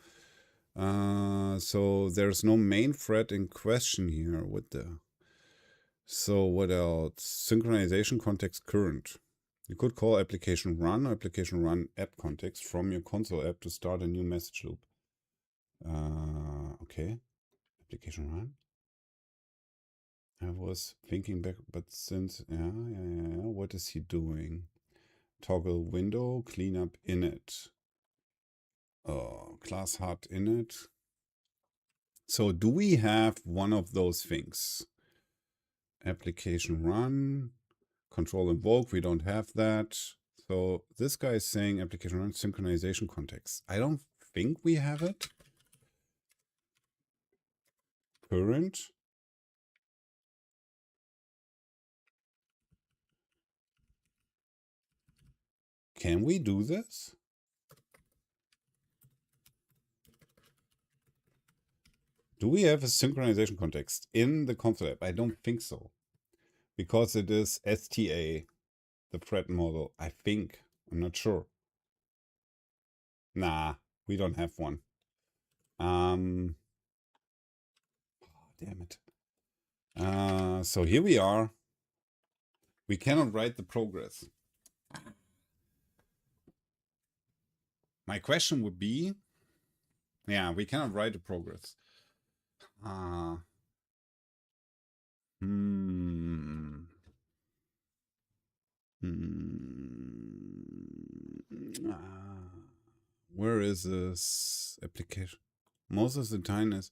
So there's no main thread in question here. What the? So what else? Synchronization context current. You could call application run or application run app context from your console app to start a new message loop. Okay. Application run. I was thinking back, but since, yeah. What is he doing? Toggle window, cleanup init. Oh, class hard init. So do we have one of those things? Application run, control invoke, we don't have that. So this guy is saying application run synchronization context. I don't think we have it. Current. Can we do this? Do we have a synchronization context in the console app? I don't think so. Because it is STA, the thread model, I think. I'm not sure. Nah, we don't have one. Oh, damn it. So here we are. We cannot write the progress. My question would be, yeah, we cannot write the progress. Where is this application? Most of the time is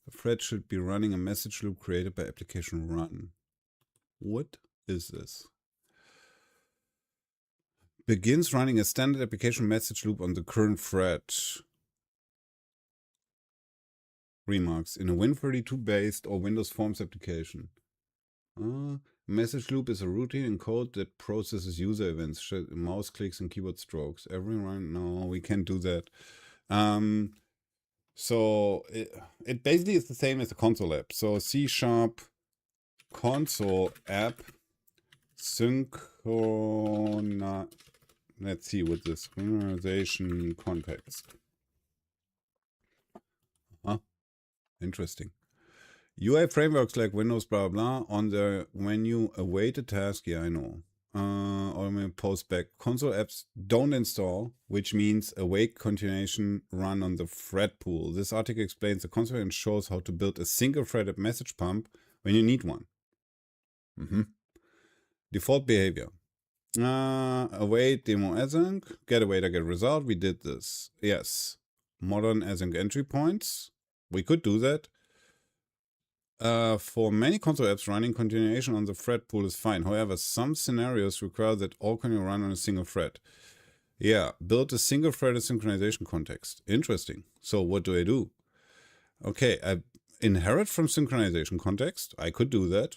the thread should be running a message loop created by application run. What is this? Begins running a standard application message loop on the current thread. Remarks in a Win32 based or Windows Forms application. Message loop is a routine in code that processes user events, mouse clicks and keyboard strokes. Every run? No, we can't do that. So it basically is the same as the console app. So C# console app let's see what this synchronization context. Interesting. UI frameworks like Windows blah blah on the when you await a task. Yeah, I know. Or post back. Console apps don't install, which means await continuation run on the thread pool. This article explains the concept and shows how to build a single-threaded message pump when you need one. Default behavior. Await demo async. Get await or get result. We did this. Yes. Modern async entry points. We could do that. For many console apps, running continuation on the thread pool is fine. However, some scenarios require that all can run on a single thread. Yeah, build a single-threaded synchronization context. Interesting. So what do I do? Okay, I inherit from synchronization context. I could do that.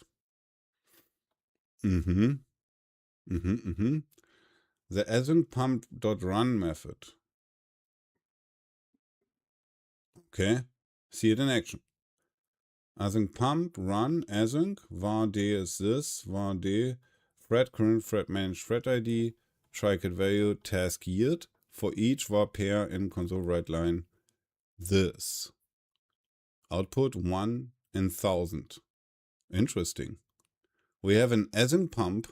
The async pump.run method. Okay, see it in action. Async pump, run, async, var d is this, var d, thread current, thread managed, thread ID, try-get value, task yield, for each var pair in console write line, this. Output 1 in 1000. Interesting. We have an async pump,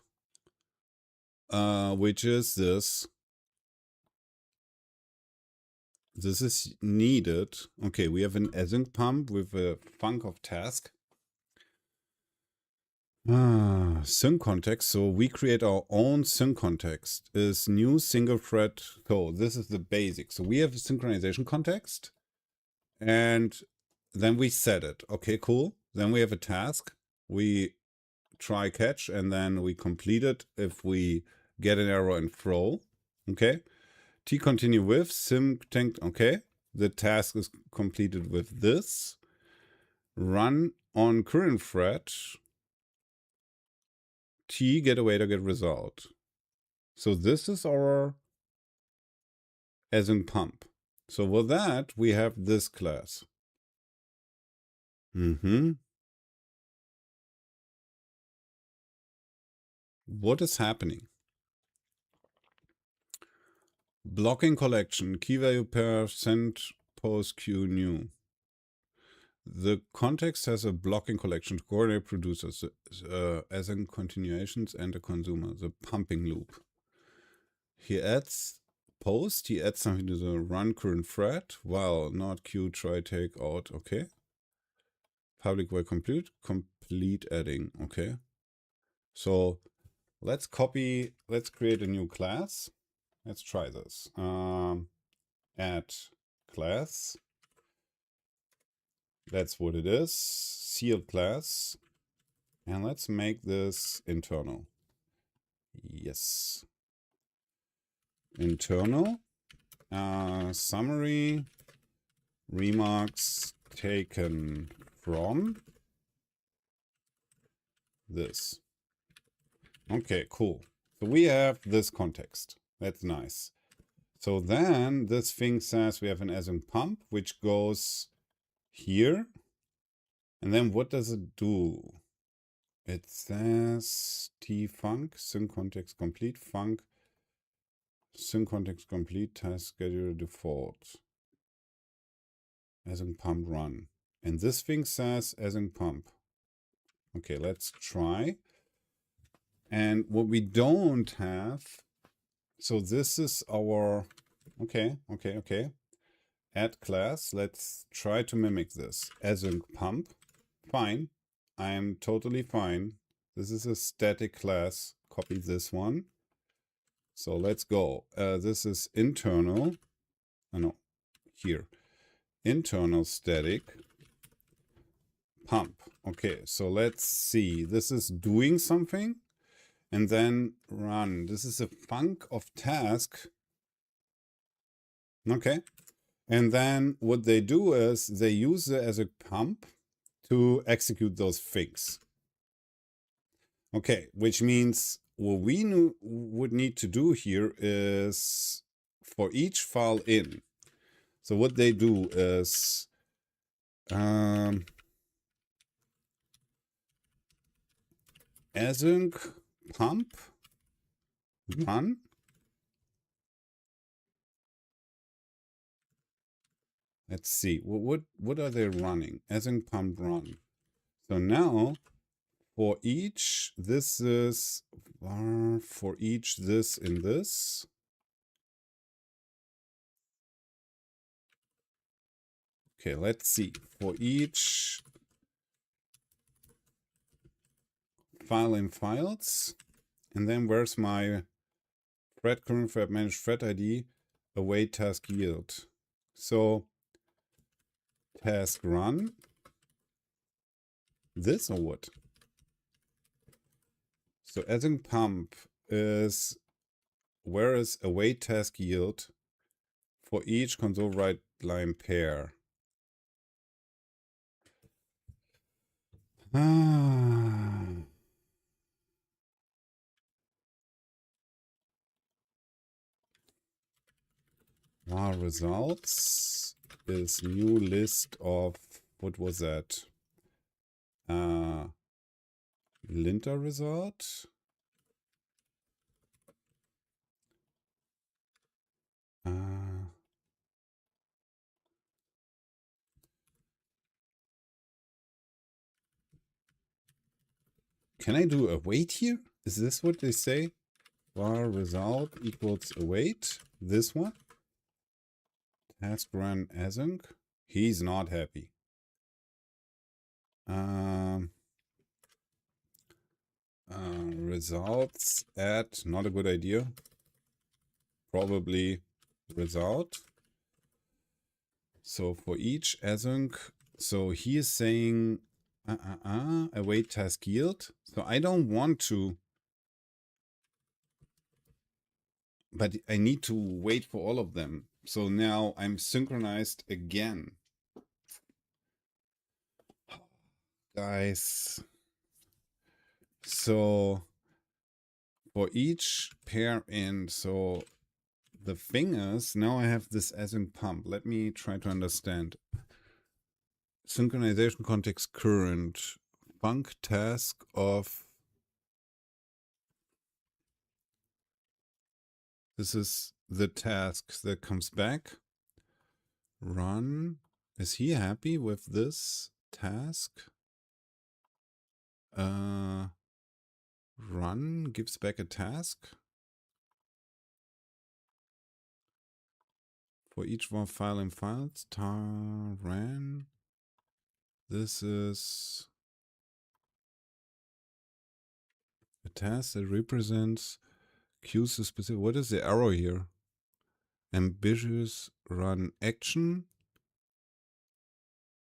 which is this. This is needed. Okay, we have an async pump with a func of task. Sync context. So we create our own sync context. Is new single thread code. This is the basic. So we have a synchronization context, and then we set it. Okay, cool. Then we have a task. We try catch, and then we complete it if we get an error and throw. Okay. T continue with sim tank. Okay, the task is completed with this. Run on current thread. T get await or get result. So this is our async pump. So with that we have this class. What is happening? Blocking collection, key value pair, send post queue new. The context has a blocking collection to coordinate producers, async continuations, and a consumer, the pumping loop. He adds post, he adds something to the run current thread, while not queue, try, take out, okay. Public void complete adding, okay. So let's create a new class. Let's try this. Add class. That's what it is. Sealed class. And let's make this internal. Yes. Internal. Summary. Remarks taken from this. Okay, cool. So we have this context. That's nice. So then this thing says we have an async pump, which goes here. And then what does it do? It says tfunc, sync context complete, func, sync context complete, task schedule default. Async pump run. And this thing says async pump. Okay, let's try. And what we don't have, so this is our, okay. Add class, let's try to mimic this. Async pump, fine. I am totally fine. This is a static class, copy this one. So let's go. This is internal, oh no, here. Internal static pump. Okay, so let's see. This is doing something and then run. This is a func of task. Okay. And then what they do is they use it as a pump to execute those things. Okay, which means what we would need to do here is for each file in. So what they do is async pump run. Let's see, what are they running? Async pump run. So now for each, this is for each this in this. Okay, let's see. For each file in files, and then where's my thread current thread manage thread ID await task yield. So task run. This or what? So async pump is where is await task yield for each console write line pair. Var results is new list of, what was that? Linter result. Can I do await here? Is this what they say? Var result equals await. This one. Task run async. He's not happy. Results at, not a good idea. Probably result. So for each async, so he is saying await task yield. So I don't want to, but I need to wait for all of them. So now I'm synchronized again. Guys. So for each pair in, so the thing is, now I have this async pump. Let me try to understand. Synchronization context current func task of, this is the task that comes back. Run. Is he happy with this task? Run gives back a task. For each one file in files, tar ran. This is a task that represents queues to specific. What is the arrow here? Ambitious run action.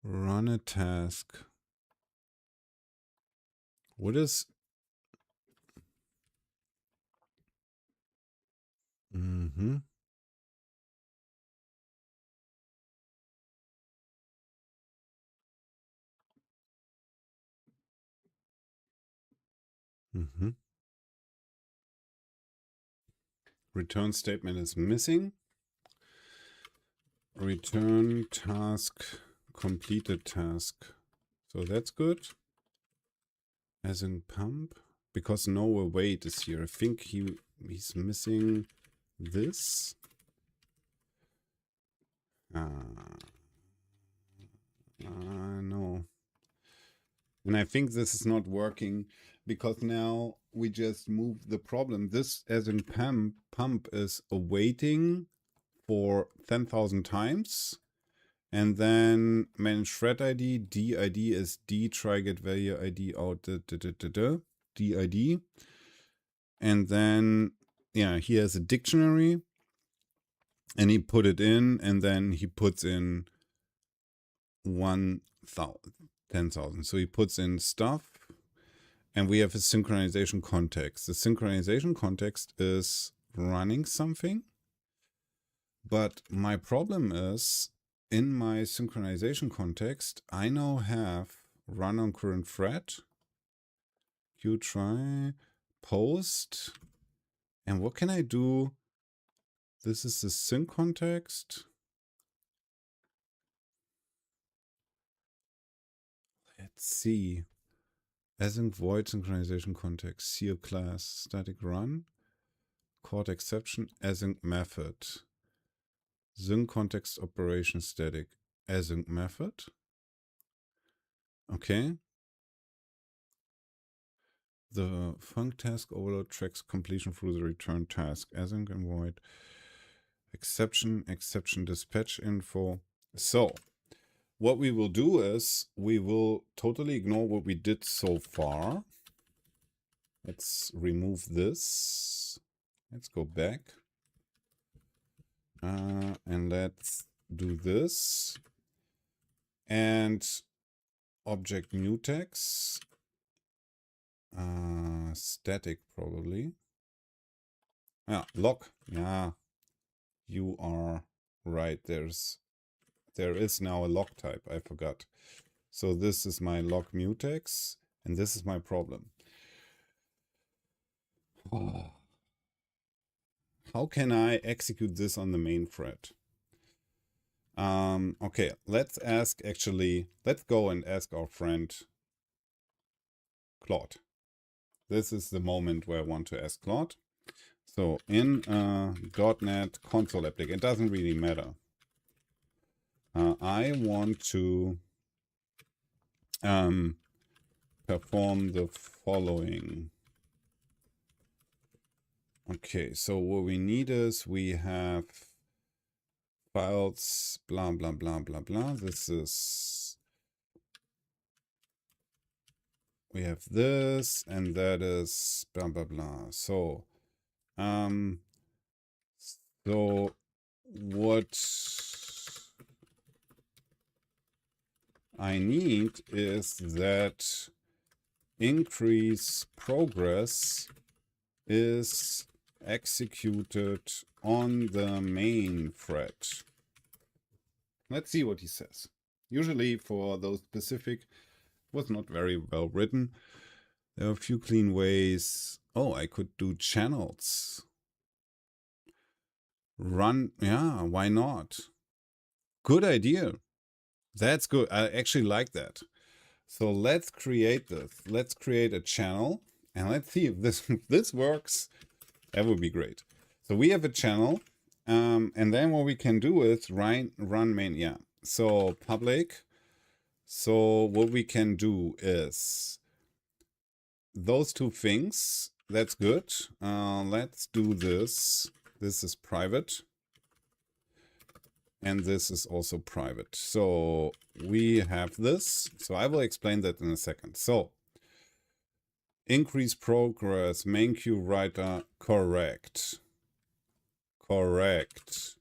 Run a task. What is? Return statement is missing. Return task, completed task. So that's good. As in pump, because no await is here. I think he's missing this. No. And I think this is not working because now we just moved the problem. This as in pump is awaiting for 10,000 times. And then manage thread ID, DID is D, try get value ID out, DID. And then, yeah, he has a dictionary and he put it in and then he puts in 10,000. So he puts in stuff and we have a synchronization context. The synchronization context is running something. But my problem is, in my synchronization context, I now have run on current thread, qtry, post, and what can I do? This is the sync context. Let's see. Async void synchronization context, seal class, static run, caught exception, async method. Sync context operation static async method. Okay. The func task overload tracks completion through the return task. Async and void. Exception dispatch info. So what we will do is we will totally ignore what we did so far. Let's remove this. Let's go back. And let's do this. And object mutex. Static probably. Yeah, log. Yeah, you are right. There is now a log type. I forgot. So this is my log mutex, and this is my problem. Oh. How can I execute this on the main thread? Okay, let's go and ask our friend Claude. This is the moment where I want to ask Claude. So in .NET console application, it doesn't really matter. I want to perform the following. Okay, so what we need is we have files, blah, blah, blah, blah, blah. This is, we have this, and that is blah, blah, blah. So, so what I need is that increase progress is executed on the main thread. Let's see what he says. Usually for those specific, was not very well written. There are a few clean ways. Oh, I could do channels. Run, yeah, why not? Good idea. That's good. I actually like that. So let's create this. Let's create a channel and let's see if this works. That would be great. So we have a channel, and then what we can do is run main. Yeah. So public. So what we can do is those two things. That's good. Let's do this. This is private. And this is also private. So we have this. So I will explain that in a second. So increase progress, main queue writer, correct. Correct.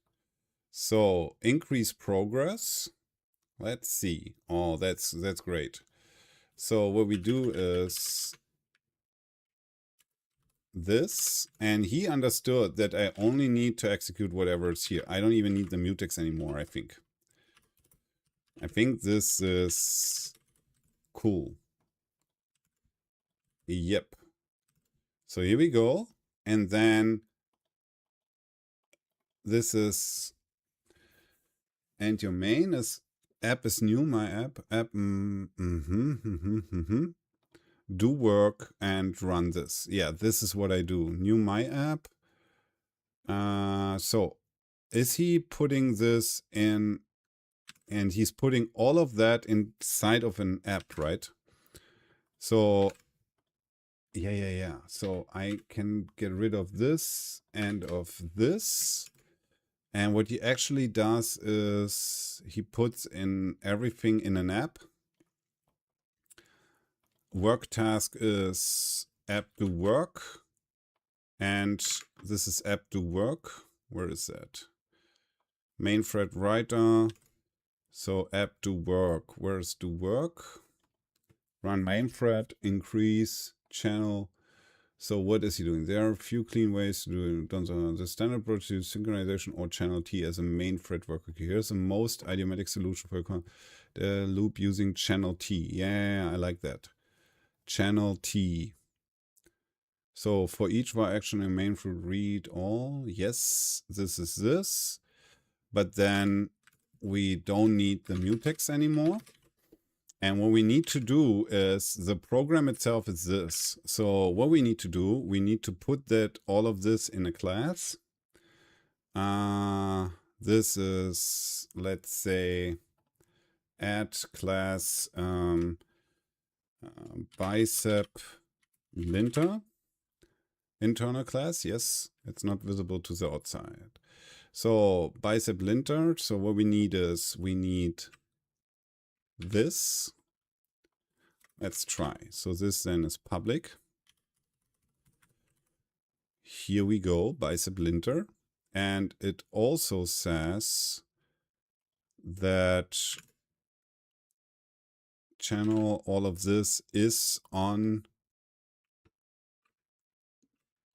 So increase progress. Let's see. Oh, that's great. So what we do is this, and he understood that I only need to execute whatever is here. I don't even need the mutex anymore, I think. I think this is cool. Yep. So here we go. And then this is, and your main is app is new, my app, do work and run this. Yeah, this is what I do. New my app. So is he putting this in, and he's putting all of that inside of an app, right? So yeah. So I can get rid of this and of this. And what he actually does is he puts in everything in an app. Work task is app do work. And this is app do work. Where is that? Main thread writer. So app do work. Where's do work? Run main thread, increase channel. So what is he doing? There are a few clean ways to do it. The standard approach to synchronization or channel T as a main thread worker. Here's the most idiomatic solution for the loop using channel T. Yeah, I like that. Channel T. So for each var action in main thread read all. Yes, this is this. But then we don't need the mutex anymore. And what we need to do is the program itself is this. So what we need to do, we need to put that all of this in a class. This is, let's say, add class bicep linter. Internal class, yes, it's not visible to the outside. So bicep linter. So what we need is we need this. Let's try. So this then is public. Here we go, bicep linter. And it also says that channel, all of this is on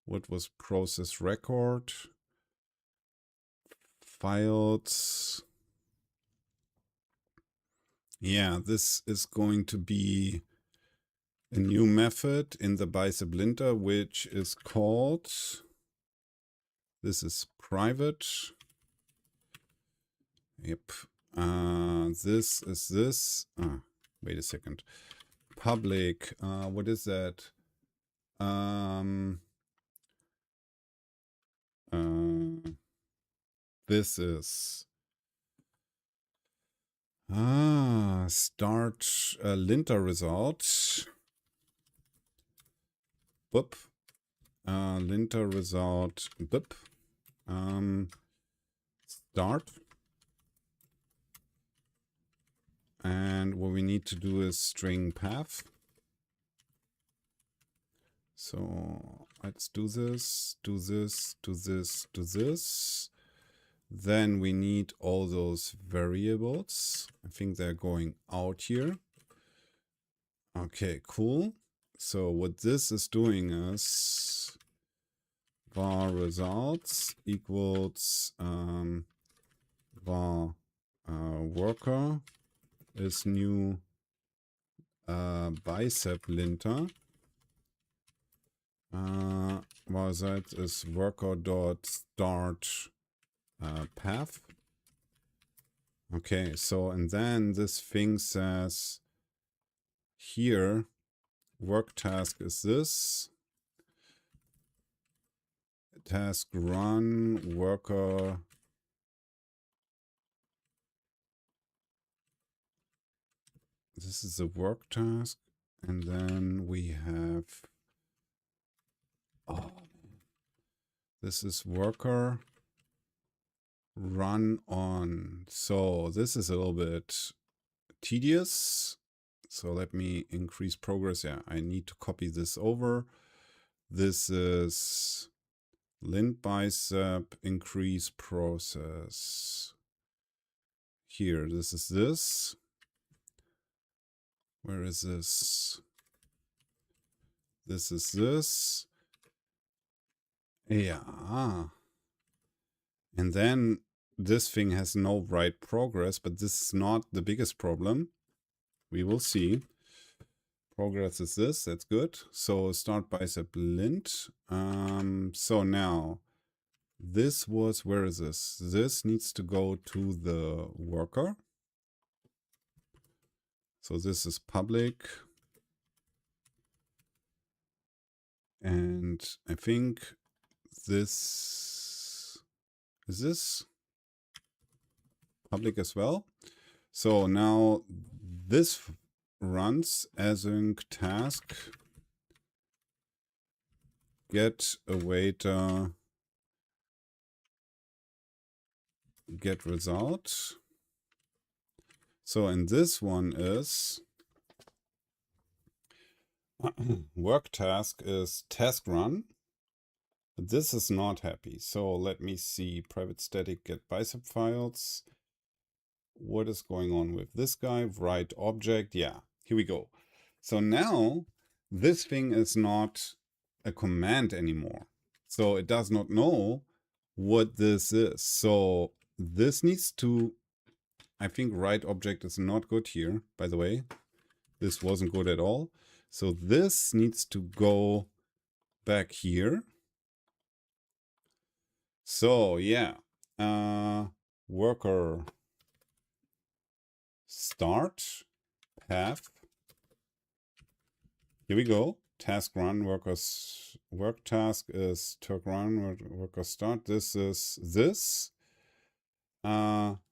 what was process record, files. Yeah, this is going to be a new method in the bicep linter, which is called, this is private. Yep. This is this. Wait a second. Public. What is that? This is start linter result. Boop. Linter result. Boop. Start. And what we need to do is string path. So let's do this, do this, do this, do this. Then we need all those variables. I think they're going out here. Okay, cool. So what this is doing is var results equals var worker is new bicep linter. Var that is worker.start path. Okay, so and then this thing says here work task is this. Task run worker. This is the work task. And then we have, this is worker run on. So this is a little bit tedious. So let me increase progress. Yeah, I need to copy this over. This is lint bicep increase process. Here, this is this. Where is this? This is this. Yeah. And then this thing has no write progress, but this is not the biggest problem. We will see. Progress is this, that's good. So start bicep lint. So now this was, where is this? This needs to go to the worker. So this is public. And I think this is this public as well. So now this runs async task get awaiter get result. So and this one is work task is task run. This is not happy. So let me see, private static get bicep files. What is going on with this guy? Write object. Yeah, here we go. So now this thing is not a command anymore. So it does not know what this is. So this needs to, I think write object is not good here, by the way. This wasn't good at all. So this needs to go back here. So yeah, worker start path. Here we go. Task run workers work task is task run worker start. This is this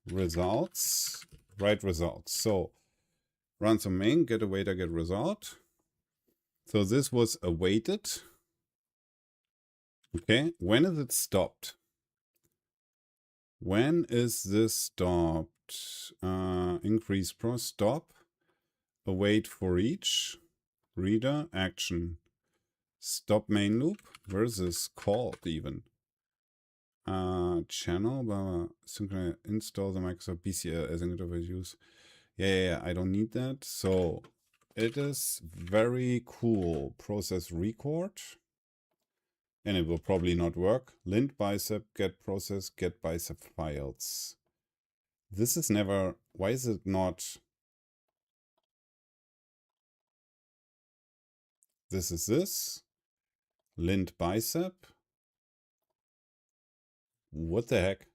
results, write results. So run some main, get awaiter, get result. So this was awaited. Okay, when is it stopped? When is this stopped? Increase pro stop, await for each, reader, action, stop main loop. Where is this called even? Channel, synchronize, install the Microsoft BCL as an interface use. Yeah, I don't need that. So it is very cool. Process record. And it will probably not work. Lint bicep, get process, get bicep files. This is never, why is it not? This is this. Lint bicep. What the heck?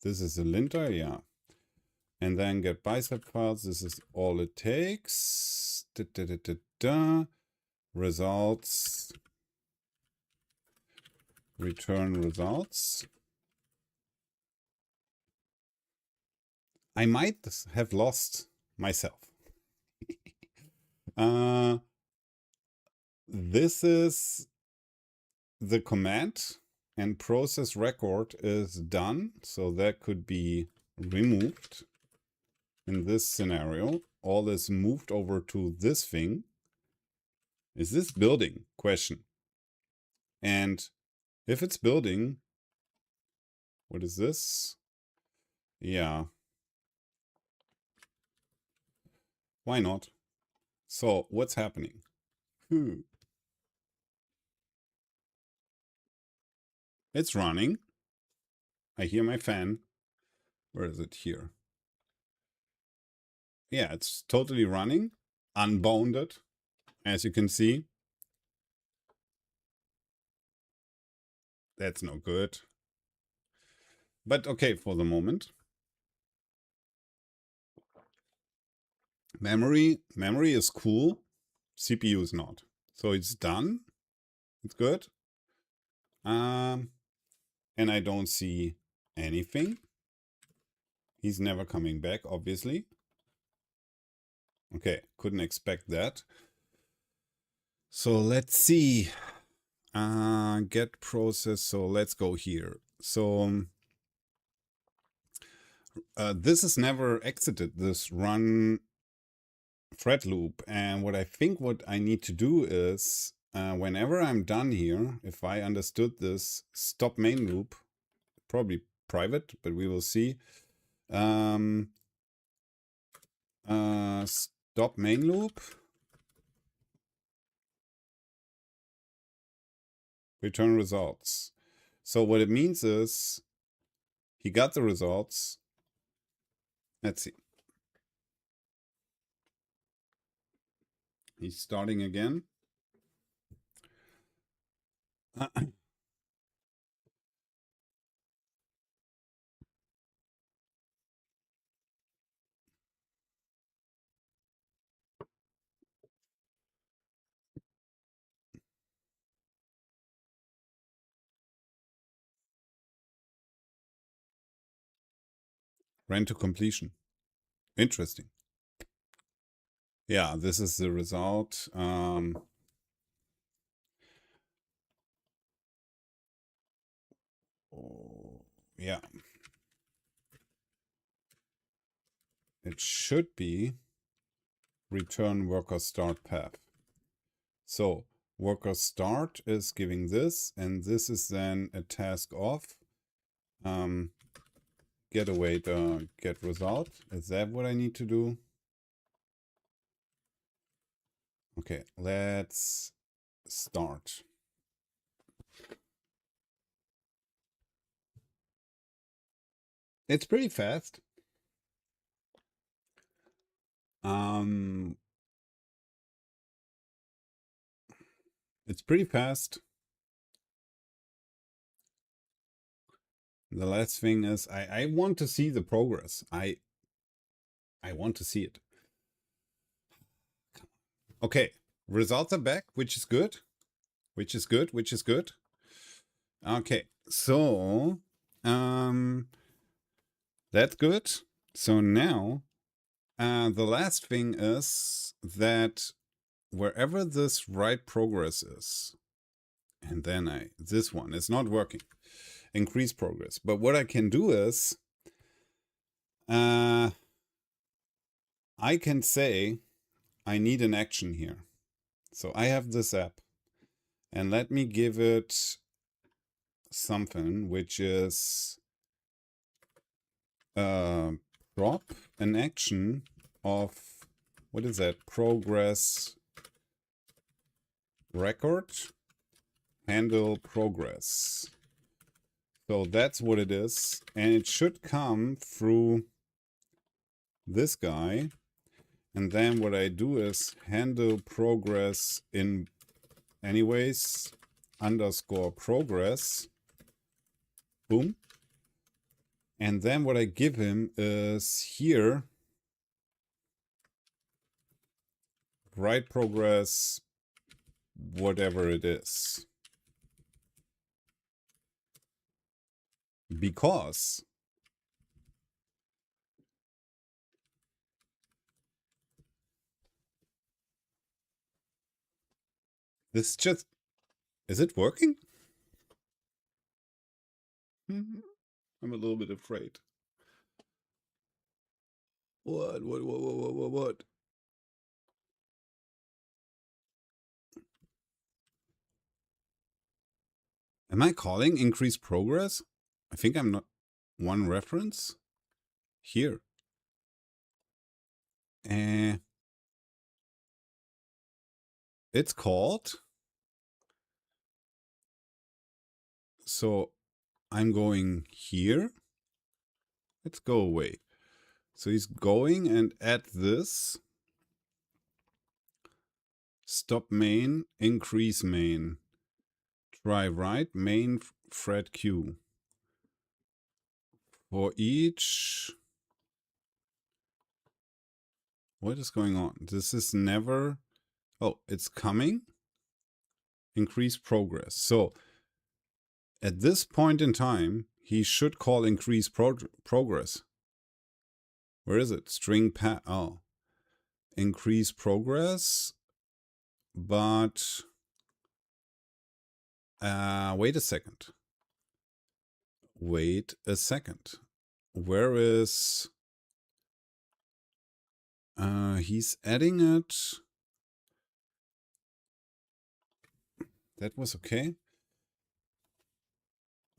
This is a linter, yeah. And then get bicep files. This is all it takes. Results. Return results. I might have lost myself. This is the command and process record is done. So that could be removed in this scenario. All is moved over to this thing. Is this building? Question. And if it's building, what is this? Yeah. Why not? So what's happening? It's running. I hear my fan. Where is it here? Yeah, it's totally running, unbounded, as you can see. That's no good. But okay for the moment. Memory is cool. CPU is not. So it's done. It's good. And I don't see anything. He's never coming back, obviously. Okay, couldn't expect that. So let's see. Get process. So let's go here. So this is never exited, this run thread loop. And what I need to do is whenever I'm done here, if I understood this, stop main loop, probably private, but we will see. Stop main loop. Return results. So what it means is he got the results. Let's see. He's starting again. Ran to completion. Interesting. Yeah, this is the result. Yeah. It should be return worker start path. So worker start is giving this, and this is then a task of get await get result. Is that what I need to do? Okay, let's start. It's pretty fast. It's pretty fast. The last thing is I want to see the progress. I want to see it. Okay, results are back, which is good. Which is good, which is good. Okay, so that's good. So now the last thing is that wherever this write progress is, and then this one is not working, increase progress. But what I can do is I can say I need an action here. So I have this app, and let me give it something which is prop an action of, what is that? Progress record, handle progress. So that's what it is. And it should come through this guy. And then what I do is handle progress in anyways underscore progress. Boom. And then what I give him is here, write progress, whatever it is. Because this just, is it working? I'm a little bit afraid. What? Am I calling increase progress? I think I'm not. One reference here. It's called. So I'm going here. Let's go away. So he's going and add this. Stop main, increase main. Try write main thread queue. For each. What is going on? This is never. Oh, it's coming. Increase progress. So at this point in time, he should call increase progress. Where is it? String path. Oh, increase progress. But wait a second. Wait a second. Where is... he's adding it. That was okay.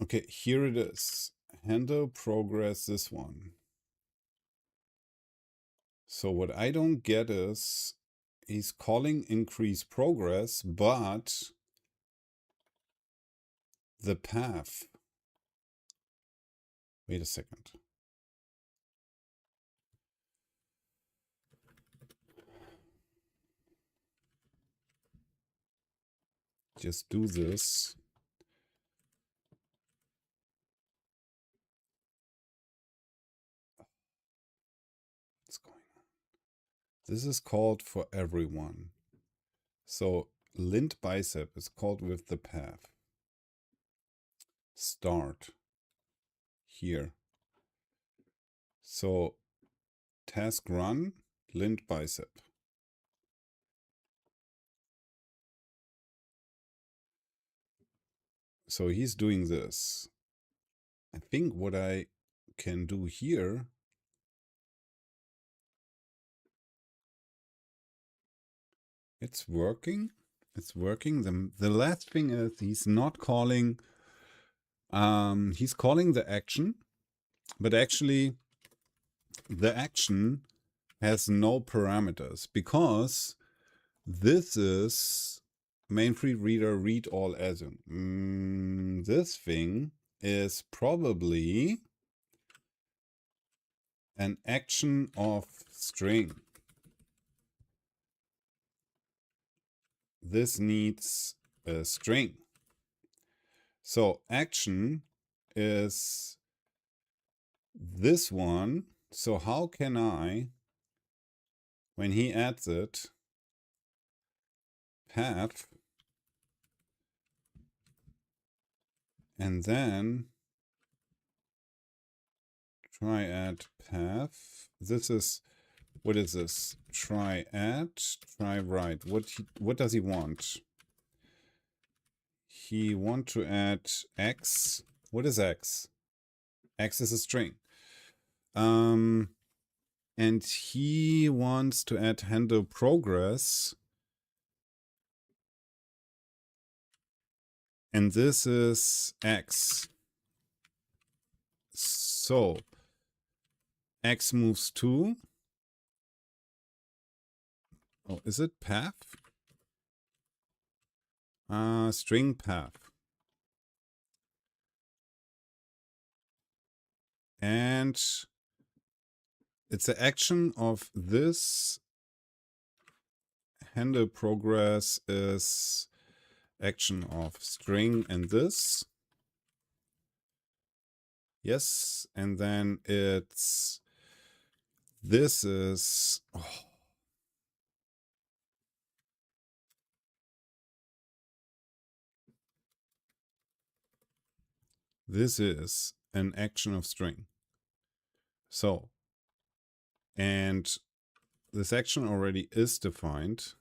Okay, here it is. Handle progress, this one. So what I don't get is he's calling increase progress, but the path. Wait a second. Just do this. What's going on? This is called for everyone. So lint bicep is called with the path. Start here. So task run, lint bicep. So he's doing this. I think what I can do here, it's working. It's working. The last thing is he's not calling, he's calling the action, but actually the action has no parameters because this is main free reader read all as in. This thing is probably an action of string. This needs a string. So action is this one. So how can I, when he adds it, path, and then try add path. This is, what is this? Try add, try write. What does he want? He want to add x. What is x? X is a string. And he wants to add handle progress. And this is x. So x moves to, oh, is it path? String path. And it's the action of this handle progress is action of string and this. Yes, and then it's, this is, oh. This is an action of string. So, and this action already is defined.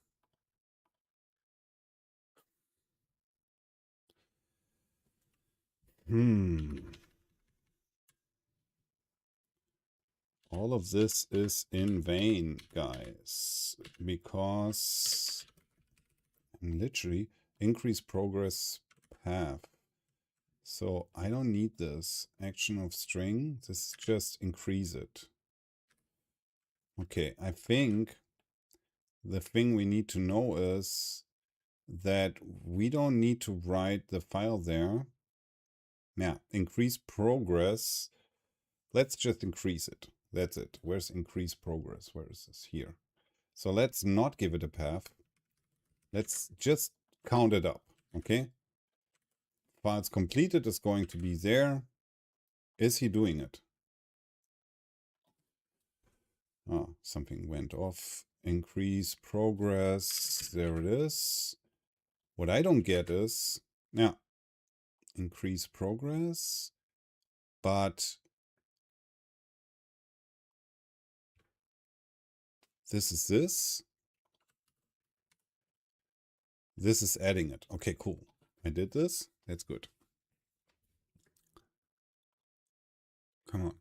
All of this is in vain, guys, because literally increase progress path. So I don't need this action of string. This is just increase it. Okay, I think the thing we need to know is that we don't need to write the file there. Now, increase progress. Let's just increase it. That's it. Where's increase progress? Where is this? Here. So let's not give it a path. Let's just count it up. Okay. Files completed is going to be there. Is he doing it? Oh, something went off. Increase progress. There it is. What I don't get is, yeah, increase progress, but this is this. This is adding it. Okay, cool. I did this. That's good. Come on.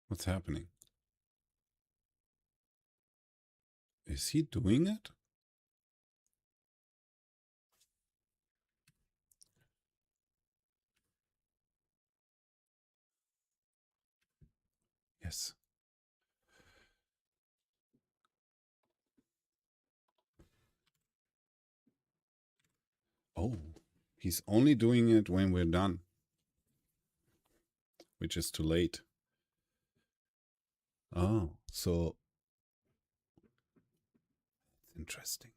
What's happening? Is he doing it? Yes. Oh, he's only doing it when we're done, which is too late. Oh, so it's interesting.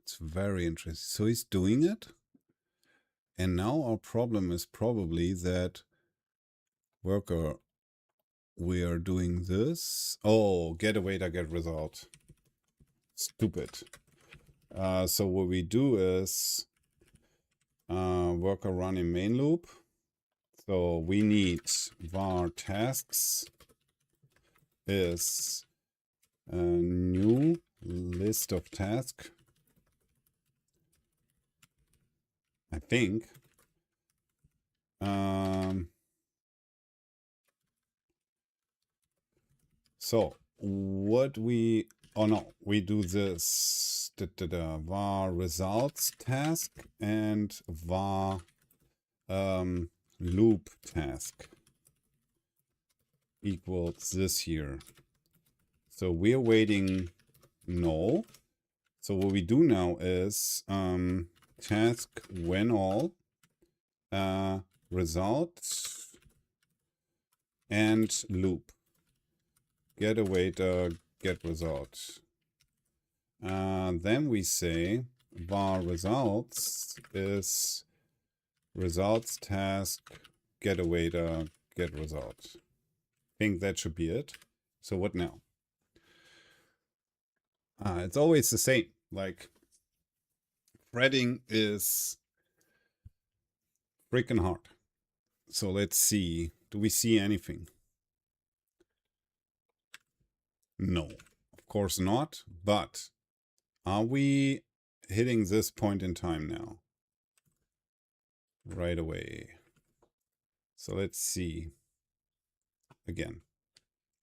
It's very interesting. So he's doing it. And now our problem is probably that worker, we are doing this. Oh, get await, I get result. stupid. So what we do is worker run in main loop. So we need var tasks is a new list of tasks. I think. So what we, oh no, we do this var results task and var loop task equals this here. So we're waiting no. So what we do now is task when all results and loop get await get result. Then we say var results is results task get await get result. I think that should be it. So what now? It's always the same. Like threading is freaking hard. So let's see. Do we see anything? No, of course not. But are we hitting this point in time now? Right away. So let's see. Again.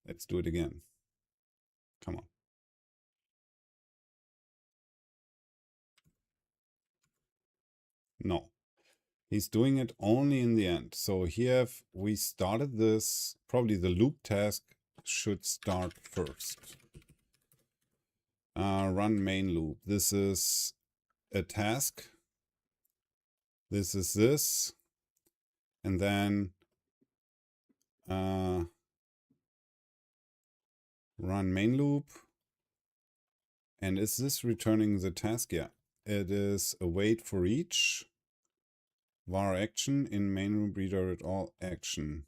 Let's do it again. Come on. No. He's doing it only in the end. So here we started this. Probably the loop task should start first. Run main loop. This is a task. This is this. And then run main loop. And is this returning the task? Yeah. It is await for each. Var action in main loop redirect all action.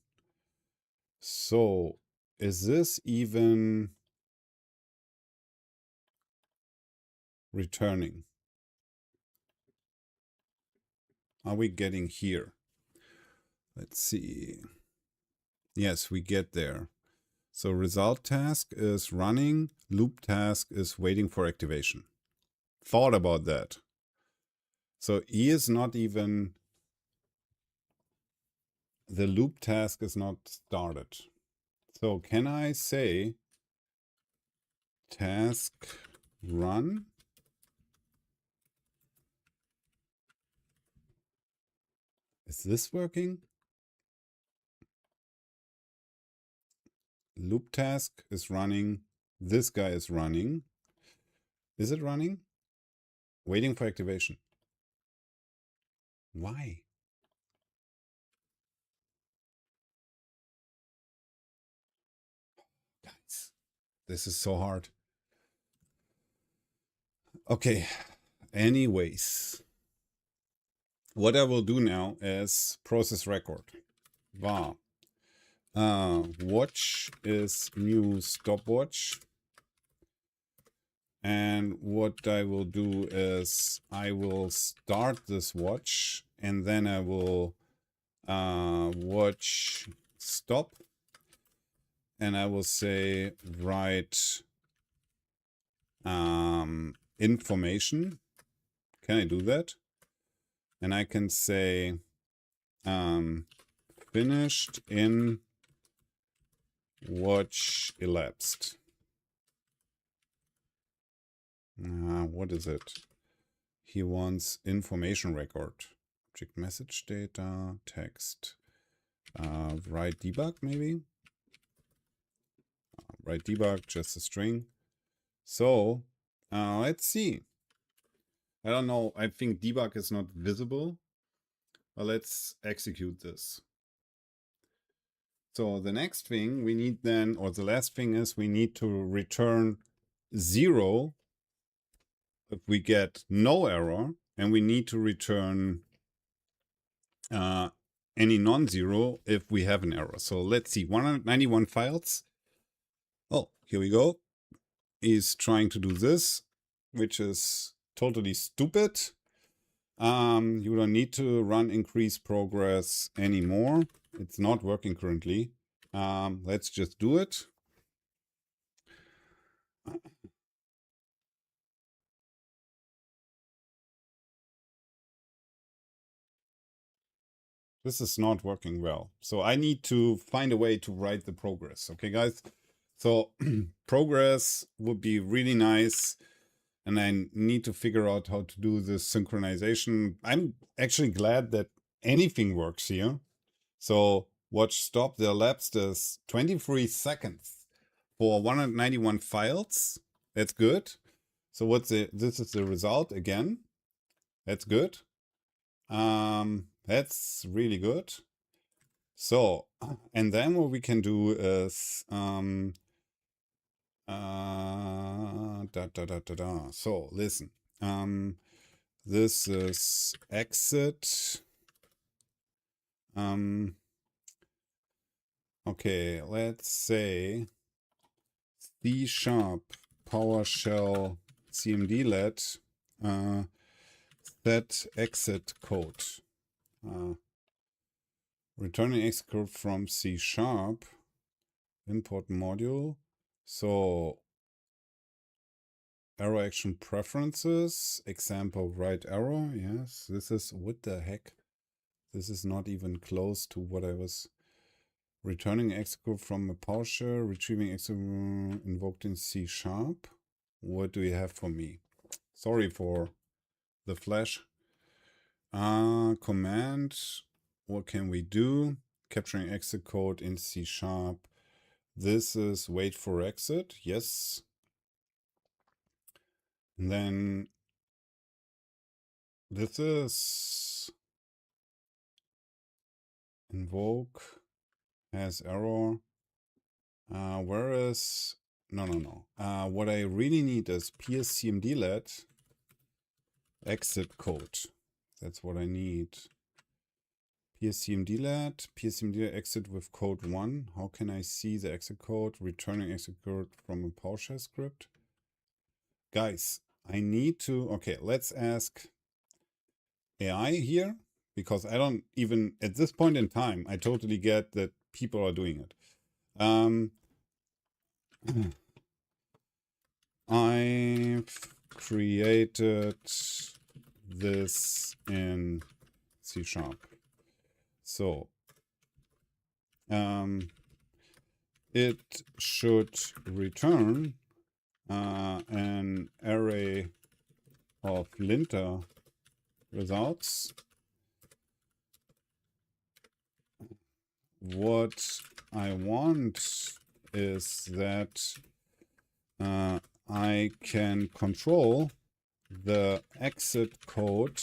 So is this even returning? Are we getting here? Let's see. Yes, we get there. So result task is running, loop task is waiting for activation. Thought about that. So he is not even, the loop task is not started. So can I say task run? Is this working? Loop task is running. This guy is running. Is it running? Waiting for activation. Why? Guys, this is so hard. Okay, anyways. What I will do now is process record. Var. Watch is new stopwatch. And what I will do is I will start this watch and then I will watch stop. And I will say write information. Can I do that? And I can say finished in watch elapsed. What is it? He wants information record. Object message data, text. Write debug maybe? Write debug, just a string. So let's see. I don't know. I think debug is not visible. But let's execute this. So the next thing we need then, or the last thing is we need to return 0 if we get no error. And we need to return any non-zero if we have an error. So let's see, 191 files. Oh, here we go. Is trying to do this. which is totally stupid. You don't need to run increase progress anymore. It's not working currently. Let's just do it. This is not working well. So I need to find a way to write the progress. Okay, guys. So progress would be really nice. And I need to figure out how to do this synchronization. I'm actually glad that anything works here. So watch stop, there elapsed is 23 seconds for 191 files. That's good. So this is the result again. That's good. That's really good. So, and then what we can do is, So listen, this is exit. Okay, let's say C# PowerShell cmdlet set exit code. Returning exit code from C#, import module. So arrow action preferences, example right arrow. Yes, this is, what the heck? This is not even close to what I was. Returning exit code from a PowerShell, retrieving exit invoked in C#. What do you have for me? Sorry for the flash. Command, what can we do? Capturing exit code in C#. This is wait for exit, yes. And then this is invoke has error. Where is, no. What I really need is cmdlet exit code. That's what I need. cmdlet exit with code 1. How can I see the exit code? Returning exit code from a PowerShell script. Guys, I need to, okay, let's ask AI here, because I don't even, at this point in time, I totally get that people are doing it. I've created this in C#. So it should return an array of linter results. What I want is that I can control the exit code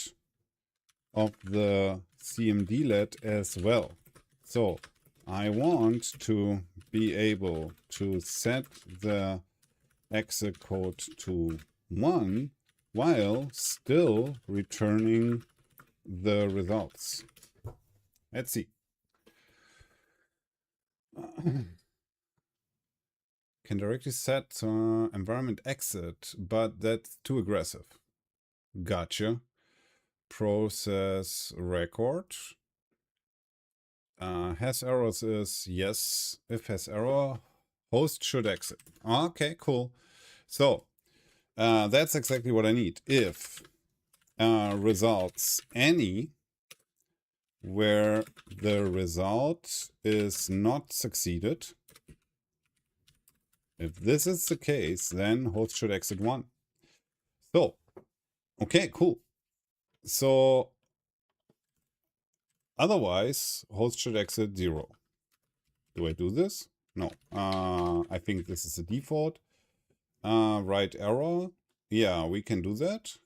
of the cmdlet as well. So I want to be able to set the exit code to 1 while still returning the results. Let's see. Can directly set environment exit, but that's too aggressive. Gotcha. Process record. Has errors is yes. If has error, host should exit. Okay, cool. So that's exactly what I need. If results any where the result is not succeeded. If this is the case, then host should exit 1. So, okay, cool. So, otherwise, host should exit 0. Do I do this? No. I think this is the default. Right arrow. Yeah, we can do that.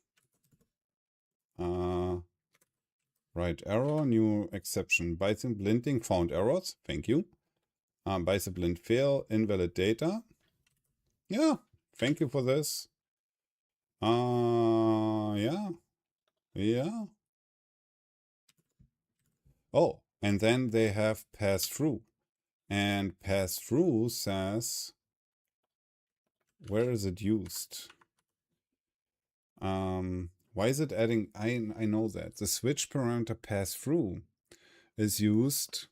Right arrow, new exception. Bicep linting found errors. Thank you. Bicep lint fail, invalid data. Yeah, thank you for this. Yeah. Oh, and then they have pass through. And pass through says, where is it used? Why is it adding? I know that. The switch parameter pass through is used.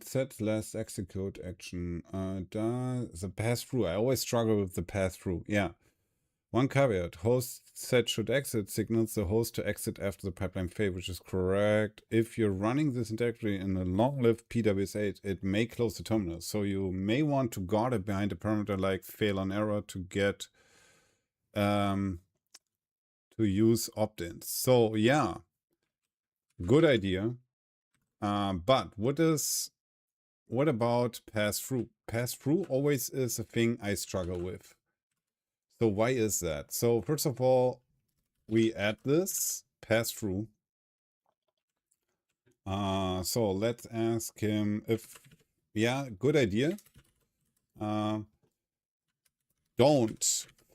Set last execute action. The pass through. I always struggle with the pass through. Yeah. One caveat, host set should exit signals the host to exit after the pipeline failed, which is correct. If you're running this directory in a long-lived PWS8, it may close the terminal. So you may want to guard it behind a parameter like fail on error to get to use opt-ins. So yeah, good idea. But what about pass-through? Pass-through always is a thing I struggle with. So why is that? So first of all, we add this pass-through. So let's ask him if, yeah, good idea. Don't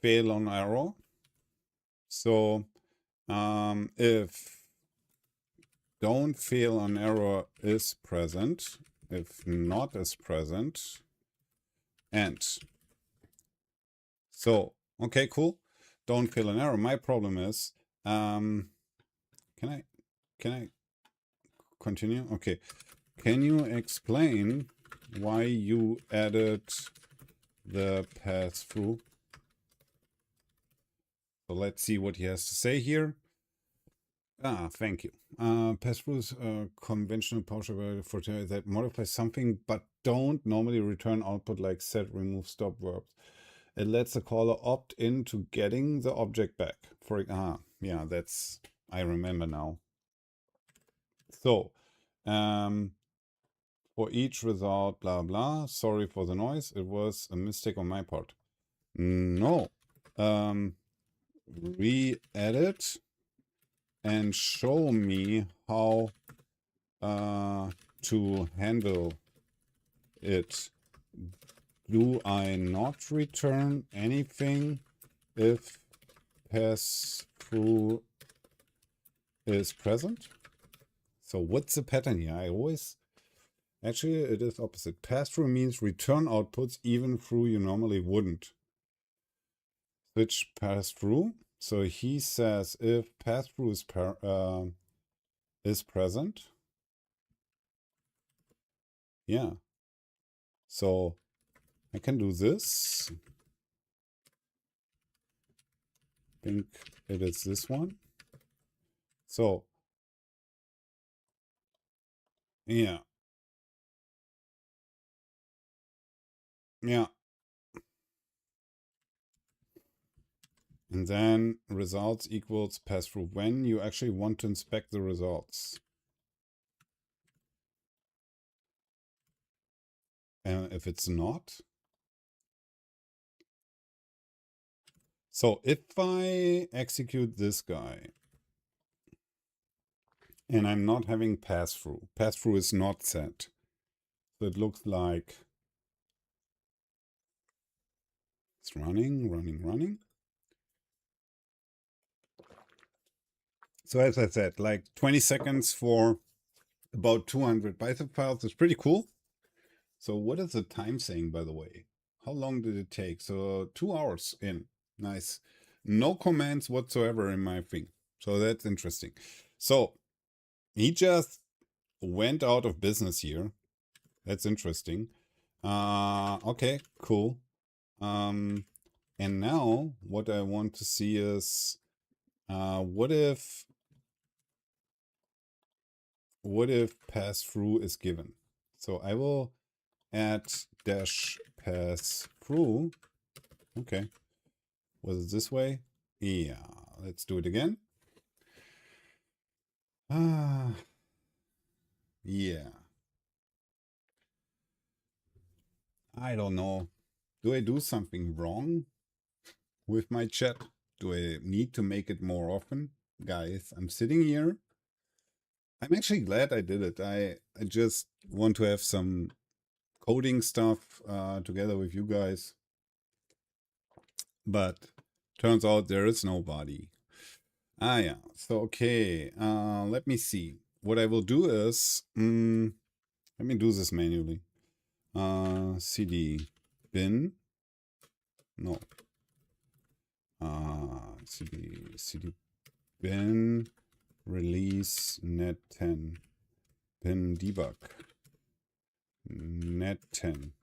fail on error. So if don't fail on error is present, if not is present, and so, okay, cool. Don't fail an error. My problem is, can I continue? Okay. Can you explain why you added the pass-through? So let's see what he has to say here. Thank you. Pass-through is a conventional PowerShell for that modifies something, but don't normally return output like set, remove, stop verbs. It lets the caller opt in to getting the object back. Yeah, that's, I remember now. So, for each result, blah, blah. Sorry for the noise. It was a mistake on my part. No. Re-edit and show me how to handle it. Do I not return anything if pass-through is present? So what's the pattern here? I always, actually it is opposite. Pass-through means return outputs even through you normally wouldn't. Switch pass-through. So he says if pass-through is present. Yeah. So I can do this. I think it is this one. So yeah. Yeah. And then results equals pass-through when you actually want to inspect the results. And if it's not. So if I execute this guy and I'm not having pass-through, pass-through is not set. So it looks like it's running. So as I said, like 20 seconds for about 200 bicep files is pretty cool. So what is the time saying, by the way? How long did it take? So 2 hours in. Nice. No commands whatsoever in my thing. So that's interesting. So he just went out of business here. That's interesting. Okay, cool. And now what I want to see is what if pass-through is given? So I will add dash pass-through. Okay. Was it this way? Yeah. Let's do it again. Yeah. I don't know. Do I do something wrong with my chat? Do I need to make it more often? Guys, I'm sitting here. I'm actually glad I did it. I just want to have some coding stuff together with you guys. But turns out there is nobody. Yeah. So, okay. Let me see. What I will do is, let me do this manually. Cd bin. No. cd bin release net 10 bin debug net 10.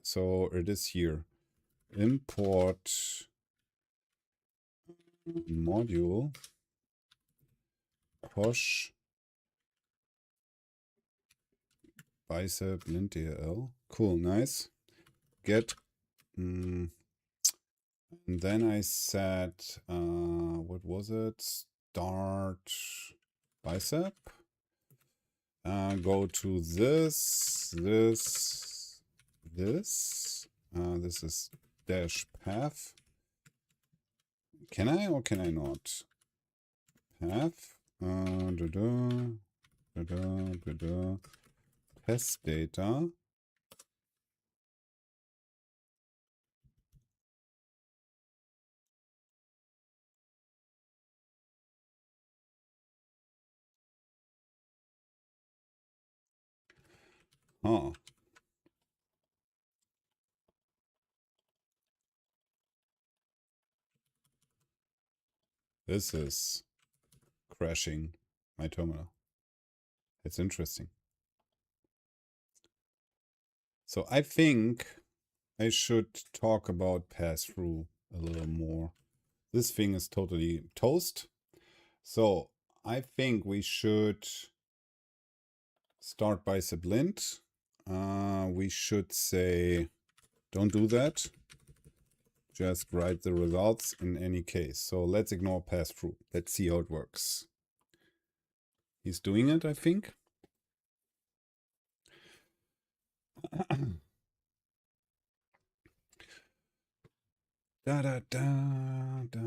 So it is here. Import module posh bicep linter. Cool, nice. Get and then I said what was it? Start bicep. Go to this. This is dash path. Can I or can I not? Path. Test data. Oh. This is crashing my terminal. It's interesting. So I think I should talk about pass-through a little more. This thing is totally toast. So I think we should start bicep lint. We should say, don't do that. Just write the results in any case. So let's ignore pass-through. Let's see how it works. He's doing it, I think. Da da da da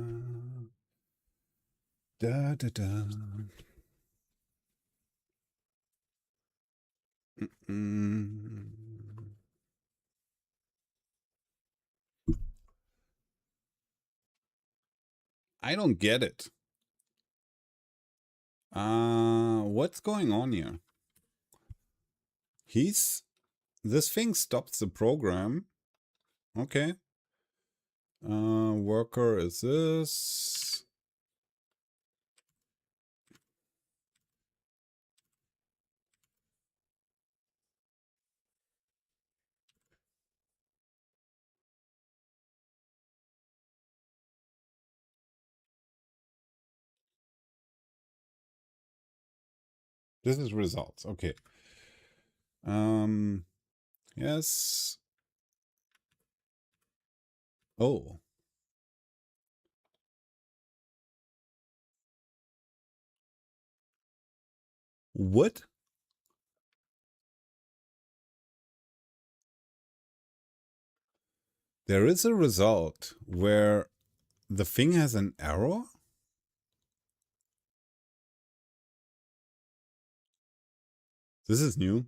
da da da. I don't get it. What's going on here? This thing stops the program. Okay. Worker is this. This is results. Okay. Yes. Oh. What? There is a result where the thing has an error? This is new.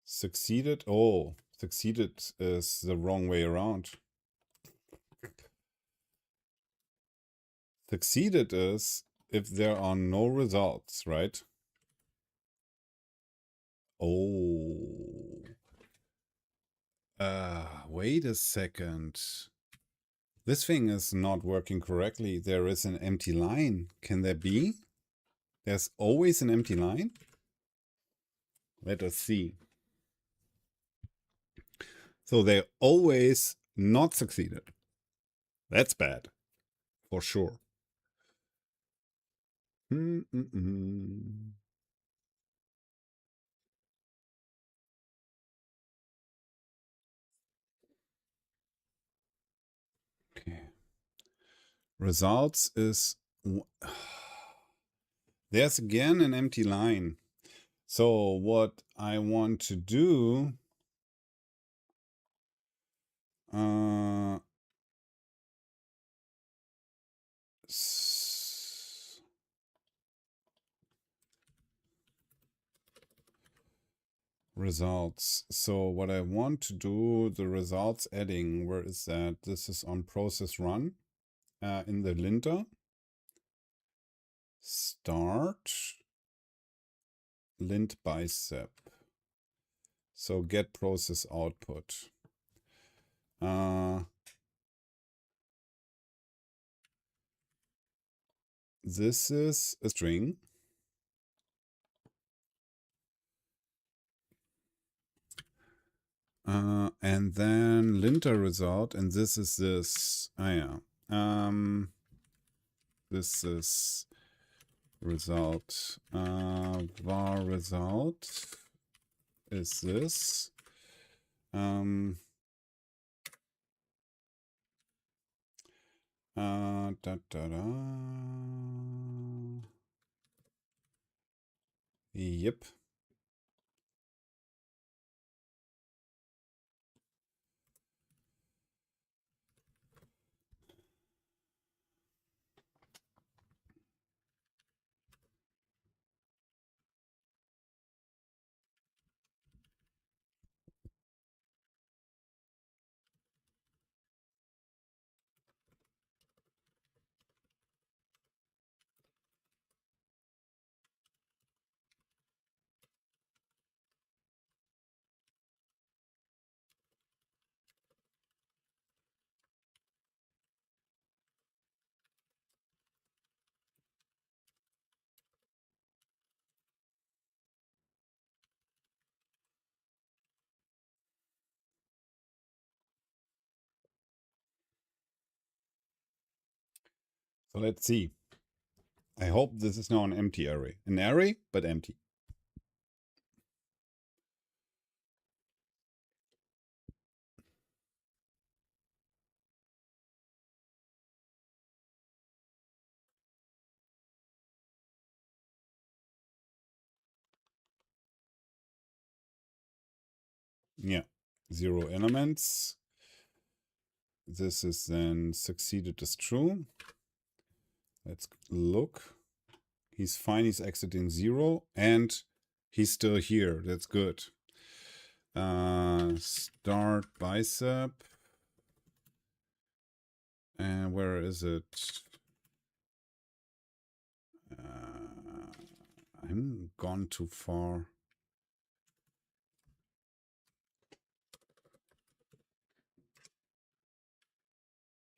Succeeded. Oh, succeeded is the wrong way around. Succeeded is if there are no results, right? Oh. Wait a second. This thing is not working correctly. There is an empty line. Can there be? There's always an empty line? Let us see. So they always not succeeded. That's bad. For sure. Okay. Results is... There's again an empty line. So what I want to do... results. So what I want to do, the results adding, where is that? This is on process run in the linter. Start lint bicep. So get process output. This is a string. And then linter result, and this is this. This is result. Var result is this. Yep. So let's see. I hope this is now an empty array. An array, but empty. Yeah, 0 elements. This is then succeeded as true. Let's look. He's fine, he's exiting 0, and he's still here. That's good. Start bicep. And where is it? I'm gone too far.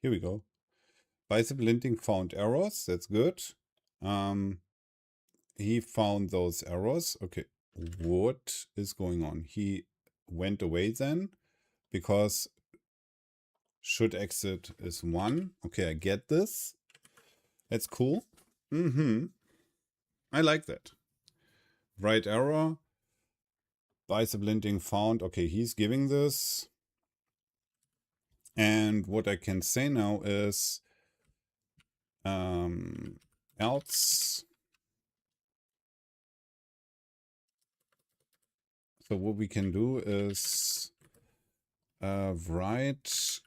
Here we go. Bicep linting found errors. That's good. He found those errors. Okay, what is going on? He went away then because should exit is 1. Okay, I get this. That's cool. I like that. Right error. Bicep linting found. Okay, he's giving this. And what I can say now is else. So what we can do is write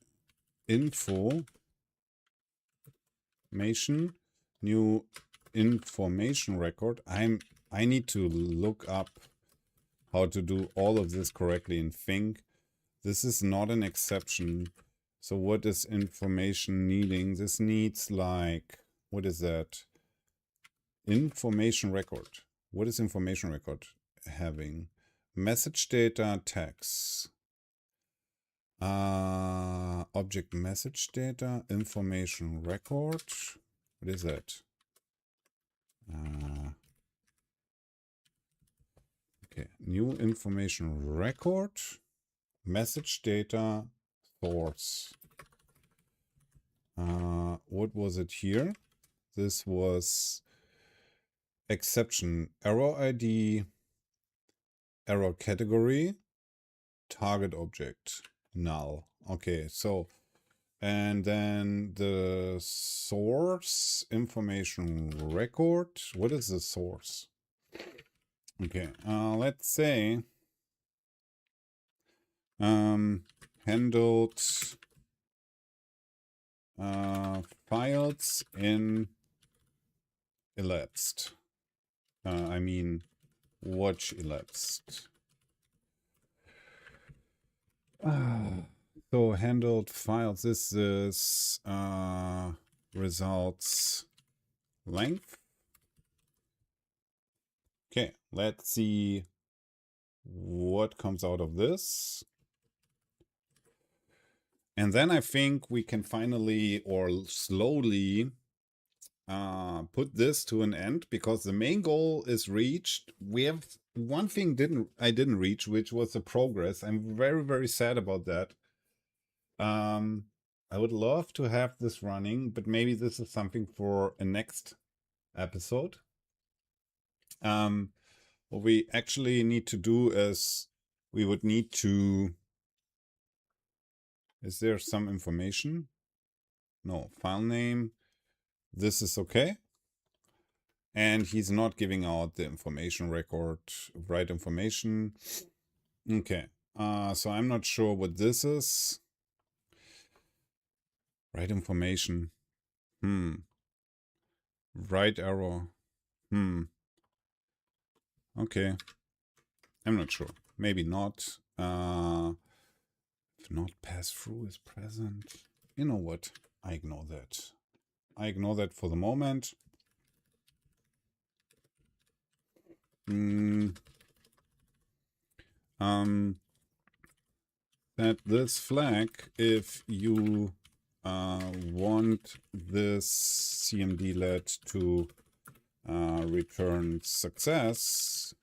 new information record. I need to look up how to do all of this correctly and think. This is not an exception. So what is information needing? This needs like, what is that? Information record. What is information record having? Message data tags. Object message data, information record. What is that? Okay, new information record, message data source. What was it here? This was exception, error ID, error category, target object, null. Okay, so, and then the source information record. What is the source? Okay, let's say handled files in elapsed. I mean, watch elapsed. So handled files. This is results length. Okay, let's see what comes out of this. And then I think we can finally or slowly put this to an end, because the main goal is reached. We have one thing I didn't reach, which was the progress. I'm very, very sad about that. I would love to have this running, but maybe this is something for a next episode. What we actually need to do is we would need to, is there some information? No, file name. This is okay. And he's not giving out the information record, right information. Okay. So I'm not sure what this is. Right information. Right arrow. Okay. I'm not sure. Maybe not. If not pass through is present. You know what? I ignore that. I ignore that for the moment. Set this flag if you want this cmdlet to return success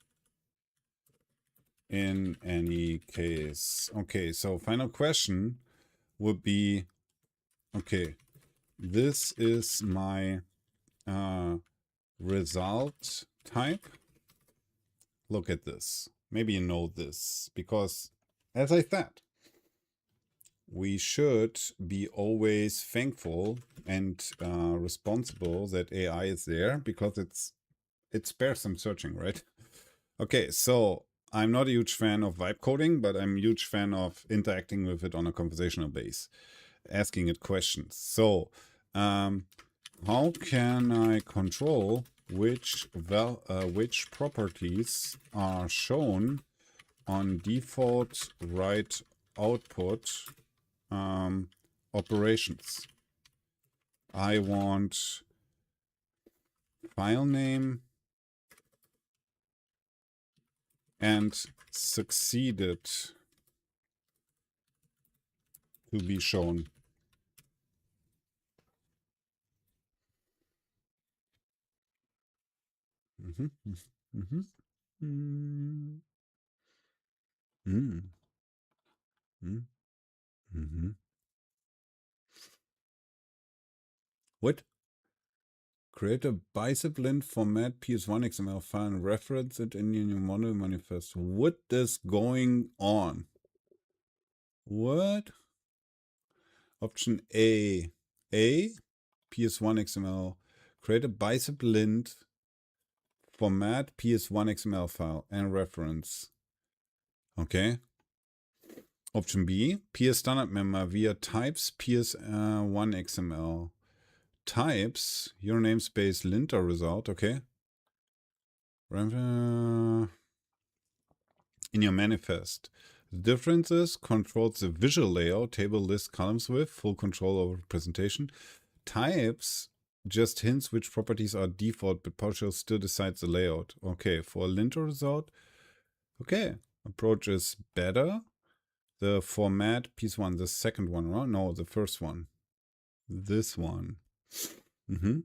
in any case. Okay, so final question would be, okay, this is my result type. Look at this. Maybe you know this, because as I said, we should be always thankful and responsible that AI is there, because it spares some searching, right? Okay, so I'm not a huge fan of vibe coding, but I'm a huge fan of interacting with it on a conversational base, asking it questions. So how can I control which properties are shown on default write output operations? I want file name and succeeded to be shown. What? Create a bicep-lint format PS1 XML file and reference it in your model manifest. What is going on? What? Option A. PS1 XML. Create a bicep-lint format PS1 XML file and reference. Okay. Option B. PS standard member via types PS1 XML. Types, your namespace linter result, okay. In your manifest. The difference is controls the visual layout, table, list, columns with, full control over presentation. Types just hints which properties are default, but PowerShell still decides the layout. Okay, for a linter result, okay. Approach is better. The format, piece one, the second one, right? No, the first one. This one. There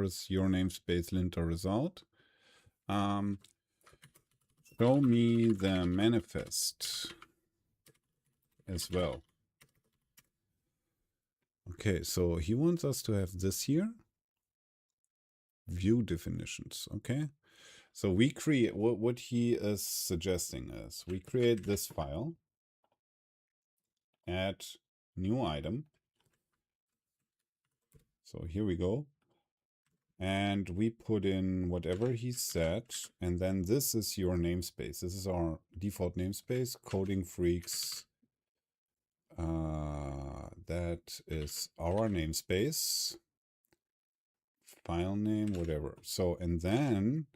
is your namespace linter result. Show me the manifest as well. Okay, so he wants us to have this here. View definitions, okay. So we create, what he is suggesting is we create this file, add new item. So here we go. And we put in whatever he said. And then this is your namespace. This is our default namespace, codingfreaks. That is our namespace. File name, whatever. So, and then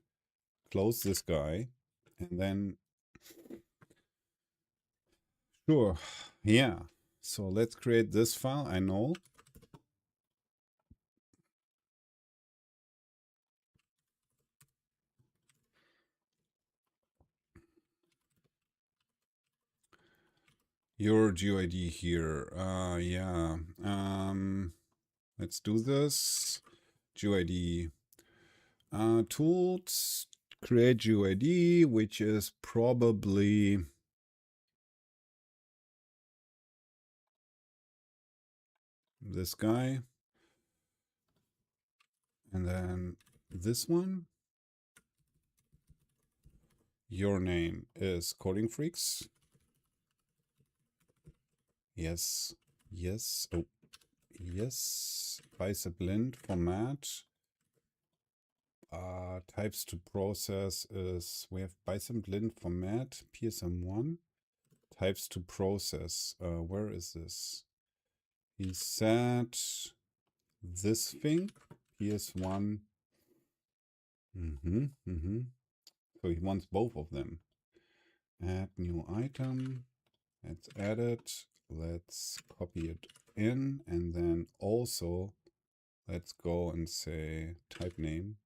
close this guy. And then, sure, yeah. So let's create this file. I know. your GUID here. Yeah. Let's do this. GUID tools, create GUID, which is probably this guy. And then this one. Your name is codingfreaks. Yes. Yes. Oh, yes. Bicep-lint format. Types to process is, we have bicep-lint format, PSM1. Types to process. Where is this? He said this thing, PS1. So he wants both of them. Add new item. Let's add it. Let's copy it in. And then also let's go and say type name.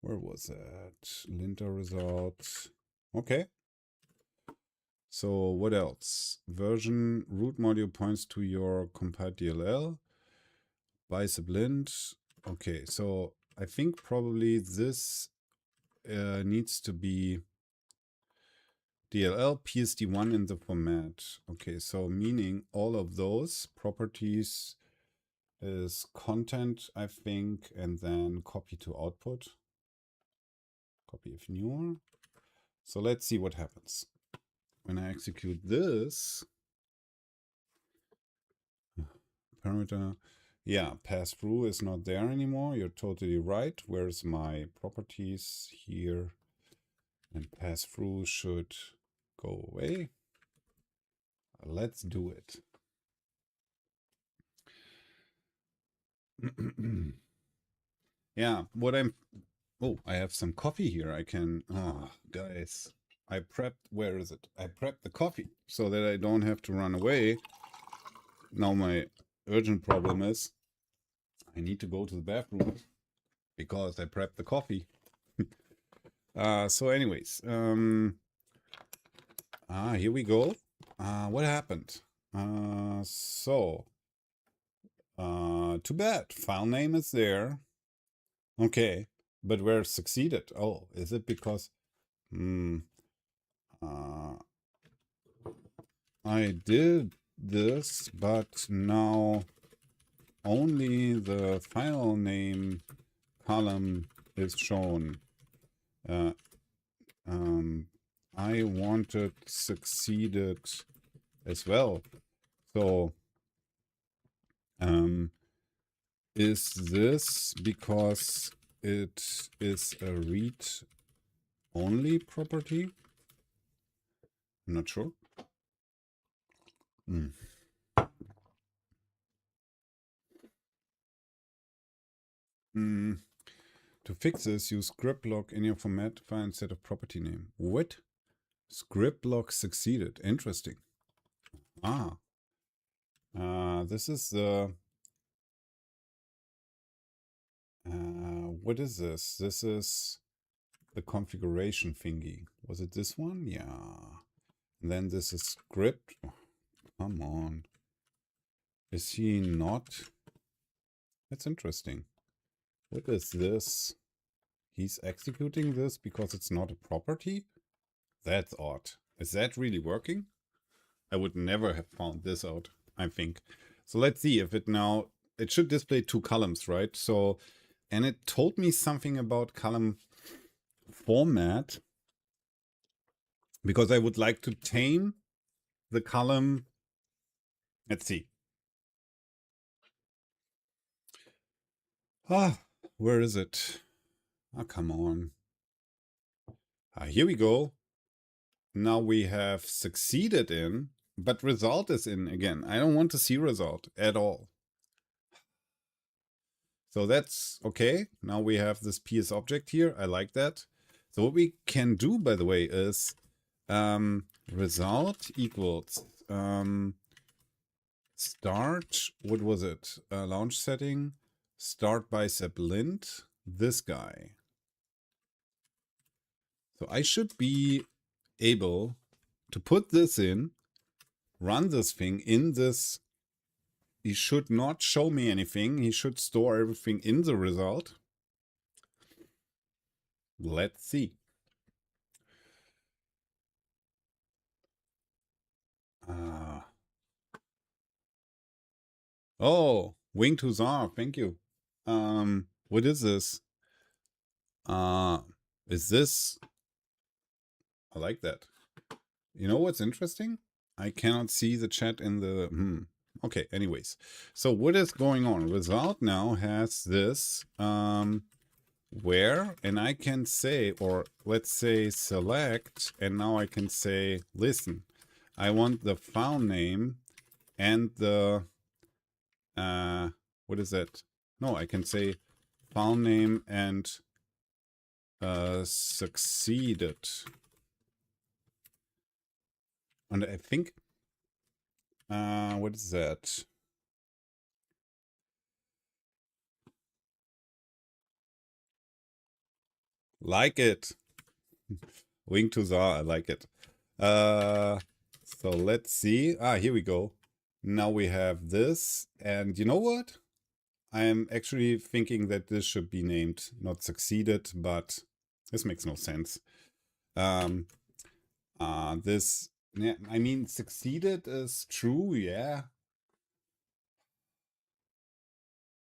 Where was that? Linter results. Okay. So what else? Version root module points to your compiled DLL. Bicep-lint. Okay, so I think probably this needs to be DLL PSD1 in the format. Okay, so meaning all of those properties is content, I think, and then copy to output. Copy if newer. So let's see what happens. When I execute this, parameter, yeah, pass-through is not there anymore. You're totally right. Where's my properties here? And pass-through should go away. Let's do it. Yeah, what I'm... Oh, I have some coffee here. I can... Oh, guys. I prepped... Where is it? I prepped the coffee so that I don't have to run away. Now my urgent problem is I need to go to the bathroom because I prepped the coffee. So anyways, here we go. What happened? Too bad. File name is there. Okay, but where succeeded? Oh, is it because I did this, but now only the file name column is shown. I wanted succeeded as well. So is this because it is a read-only property? I'm not sure. To fix this, use script block in your format file instead of property name. What? Script block succeeded. Interesting. This is the... what is this? This is the configuration thingy. Was it this one? Yeah. And then this is script. Oh, come on. Is he not? That's interesting. What is this? He's executing this because it's not a property? That's odd. Is that really working? I would never have found this out, I think. So let's see if it now... It should display two columns, right? So, and it told me something about column format because I would like to tame the column. Let's see. Where is it? Come on. Here we go. Now we have succeeded in, but result is in again. I don't want to see result at all. So that's okay. Now we have this PS object here. I like that. So what we can do, by the way, is result equals start. What was it? Launch setting. Start bicep-lint. This guy. So I should be able to put this in run this thing in this. He should not show me anything. He should store everything in the result. Let's see. Oh, Wing to Czar, thank you. What is this? Is this? I like that. You know what's interesting? I cannot see the chat in the. Okay, anyways. So what is going on? Result now has this where, and I can say, or let's say select, and now I can say, listen, I want the file name and the, what is that? No, I can say file name and succeeded. And I think, what is that? Like it. Wing to Czar, I like it. So let's see. Here we go. Now we have this. And you know what? I am actually thinking that this should be named not succeeded, but this makes no sense. This, yeah, I mean, succeeded is true, yeah.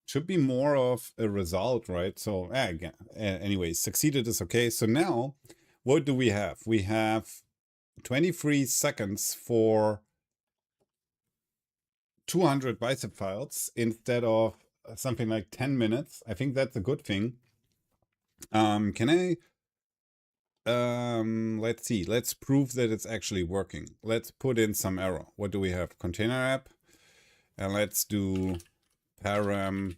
Should be more of a result, right? So again, anyways, succeeded is okay. So now, what do we have? We have 23 seconds for 200 bicep files instead of something like 10 minutes. I think that's a good thing. Can I, let's see, let's prove that it's actually working. Let's put in some error. What do we have? Container app. And let's do param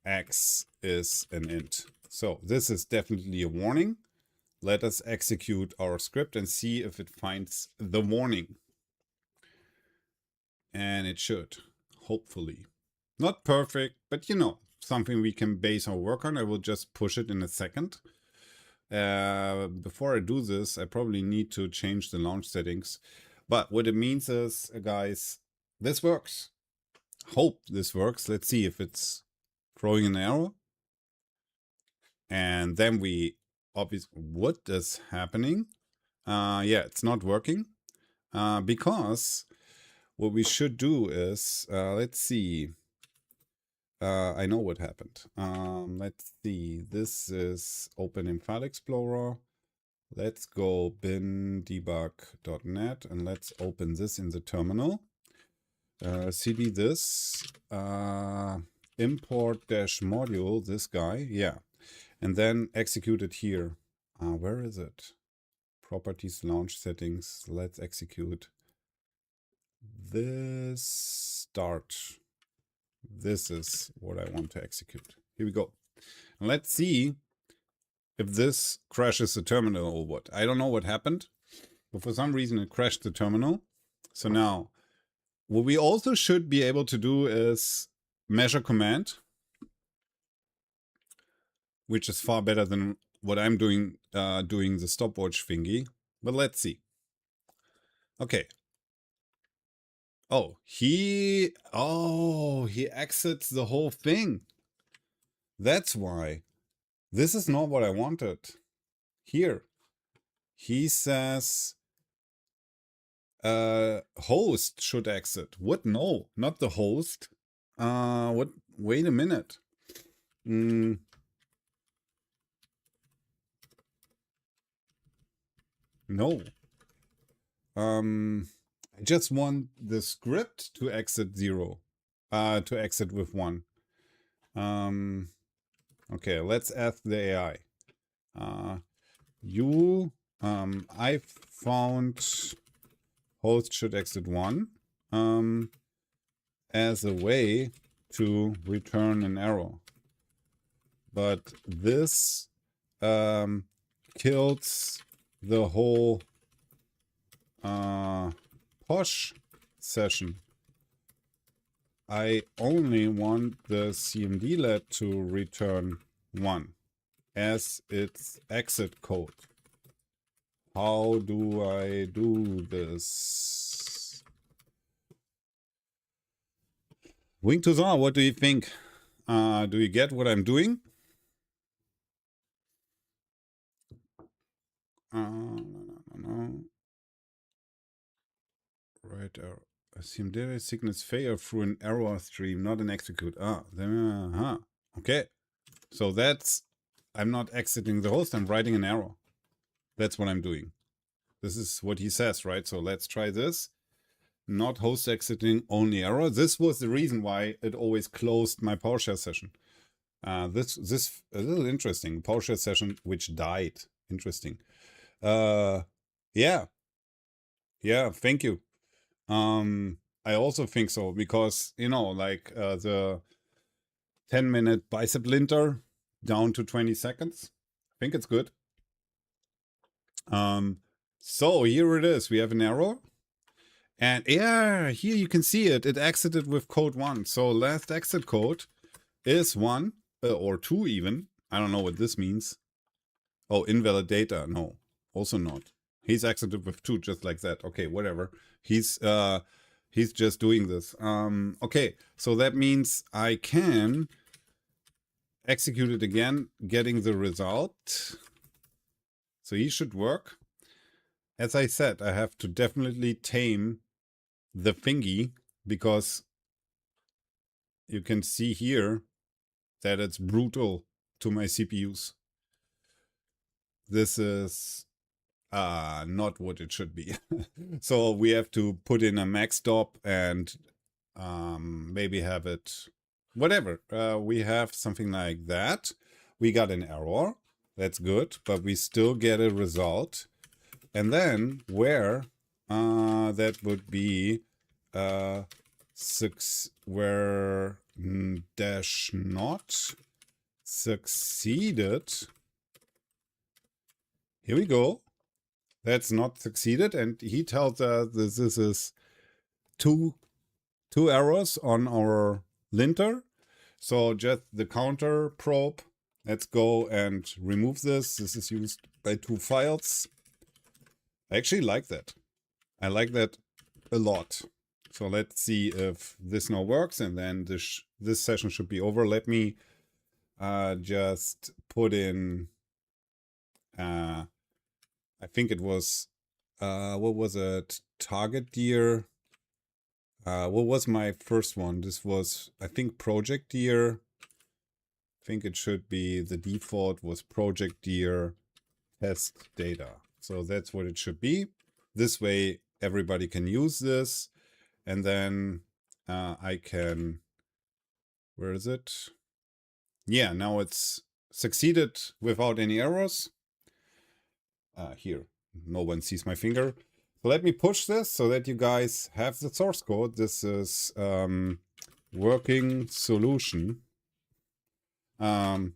x is an int. So this is definitely a warning. Let us execute our script and see if it finds the warning. And it should, hopefully. Not perfect, but you know, something we can base our work on. I will just push it in a second. Before I do this, I probably need to change the launch settings. But what it means is, guys, this works. Hope this works. Let's see if it's throwing an error. And then we obviously, what is happening? Yeah, it's not working. Because what we should do is, let's see. I know what happened. Let's see. This is open in File Explorer. Let's go bin debug.net and let's open this in the terminal. cd this import -module, this guy, yeah, and then execute it here. Where is it? Properties, launch settings. Let's execute this. Start. This is what I want to execute. Here we go. And let's see if this crashes the terminal or what. I don't know what happened, but for some reason it crashed the terminal. So now what we also should be able to do is measure command, which is far better than what I'm doing, doing the stopwatch thingy. But let's see. Okay. Oh, he exits the whole thing. That's why. This is not what I wanted. Here, he says host should exit. What? No, not the host. What? Wait a minute. No. I just want the script to exit 0. To exit with 1. Okay, let's ask the AI. I found host should exit 1 as a way to return an error. But this kills the whole posh session. I only want the cmdlet to return 1 as its exit code. How do I do this? Wing to Zar, what do you think? Do you get what I'm doing? No. Right arrow. cmdlet signals failure through an error stream, not an execute. Okay. So that's, I'm not exiting the host, I'm writing an error. That's what I'm doing. This is what he says, right? So let's try this. Not host exiting, only error. This was the reason why it always closed my PowerShell session. This a little interesting. PowerShell session which died. Interesting. Yeah, thank you. I also think so, because, you know, like the 10-minute bicep linter down to 20 seconds. I think it's good. So here it is. We have an error. And yeah, here you can see it. It exited with code 1. So last exit code is 1 or 2 even. I don't know what this means. Oh, invalid data. No, also not. He's exited with 2, just like that. Okay, whatever. He's just doing this. Okay, so that means I can execute it again, getting the result. So he should work. As I said, I have to definitely tame the thingy, because you can see here that it's brutal to my CPUs. This is not what it should be. So we have to put in a max stop and maybe have it, whatever. We have something like that. We got an error. That's good, but we still get a result. And then where that would be where dash not succeeded. Here we go. That's not succeeded, and he tells us this is two errors on our linter. So just the counter probe. Let's go and remove this. This is used by 2 files. I actually like that. I like that a lot. So let's see if this now works, and then this session should be over. Let me just put in, I think it was, what was it? Target year. What was my first one? This was, I think, project year. I think it should be, the default was project year test data. So that's what it should be. This way everybody can use this. And then I can, where is it? Yeah, now it's succeeded without any errors. Here, no one sees my finger. So let me push this so that you guys have the source code. This is working solution. No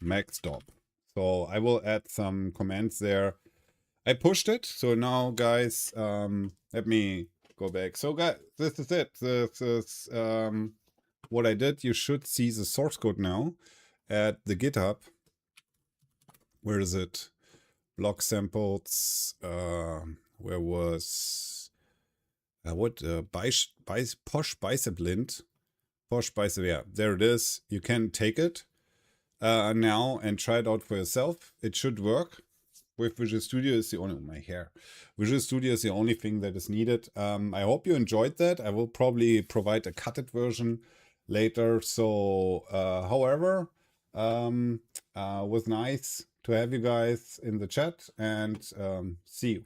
max stop. So I will add some commands there. I pushed it. So now, guys, let me go back. So guys, this is it. This is what I did. You should see the source code now at the GitHub. Where is it? Block samples. Where was what? Posh bicep lint. Posh bicep. Yeah, there it is. You can take it now and try it out for yourself. It should work. With Visual Studio is the only, my hair. Visual Studio is the only thing that is needed. I hope you enjoyed that. I will probably provide a cutted version later. So, however, was nice to have you guys in the chat, and see you.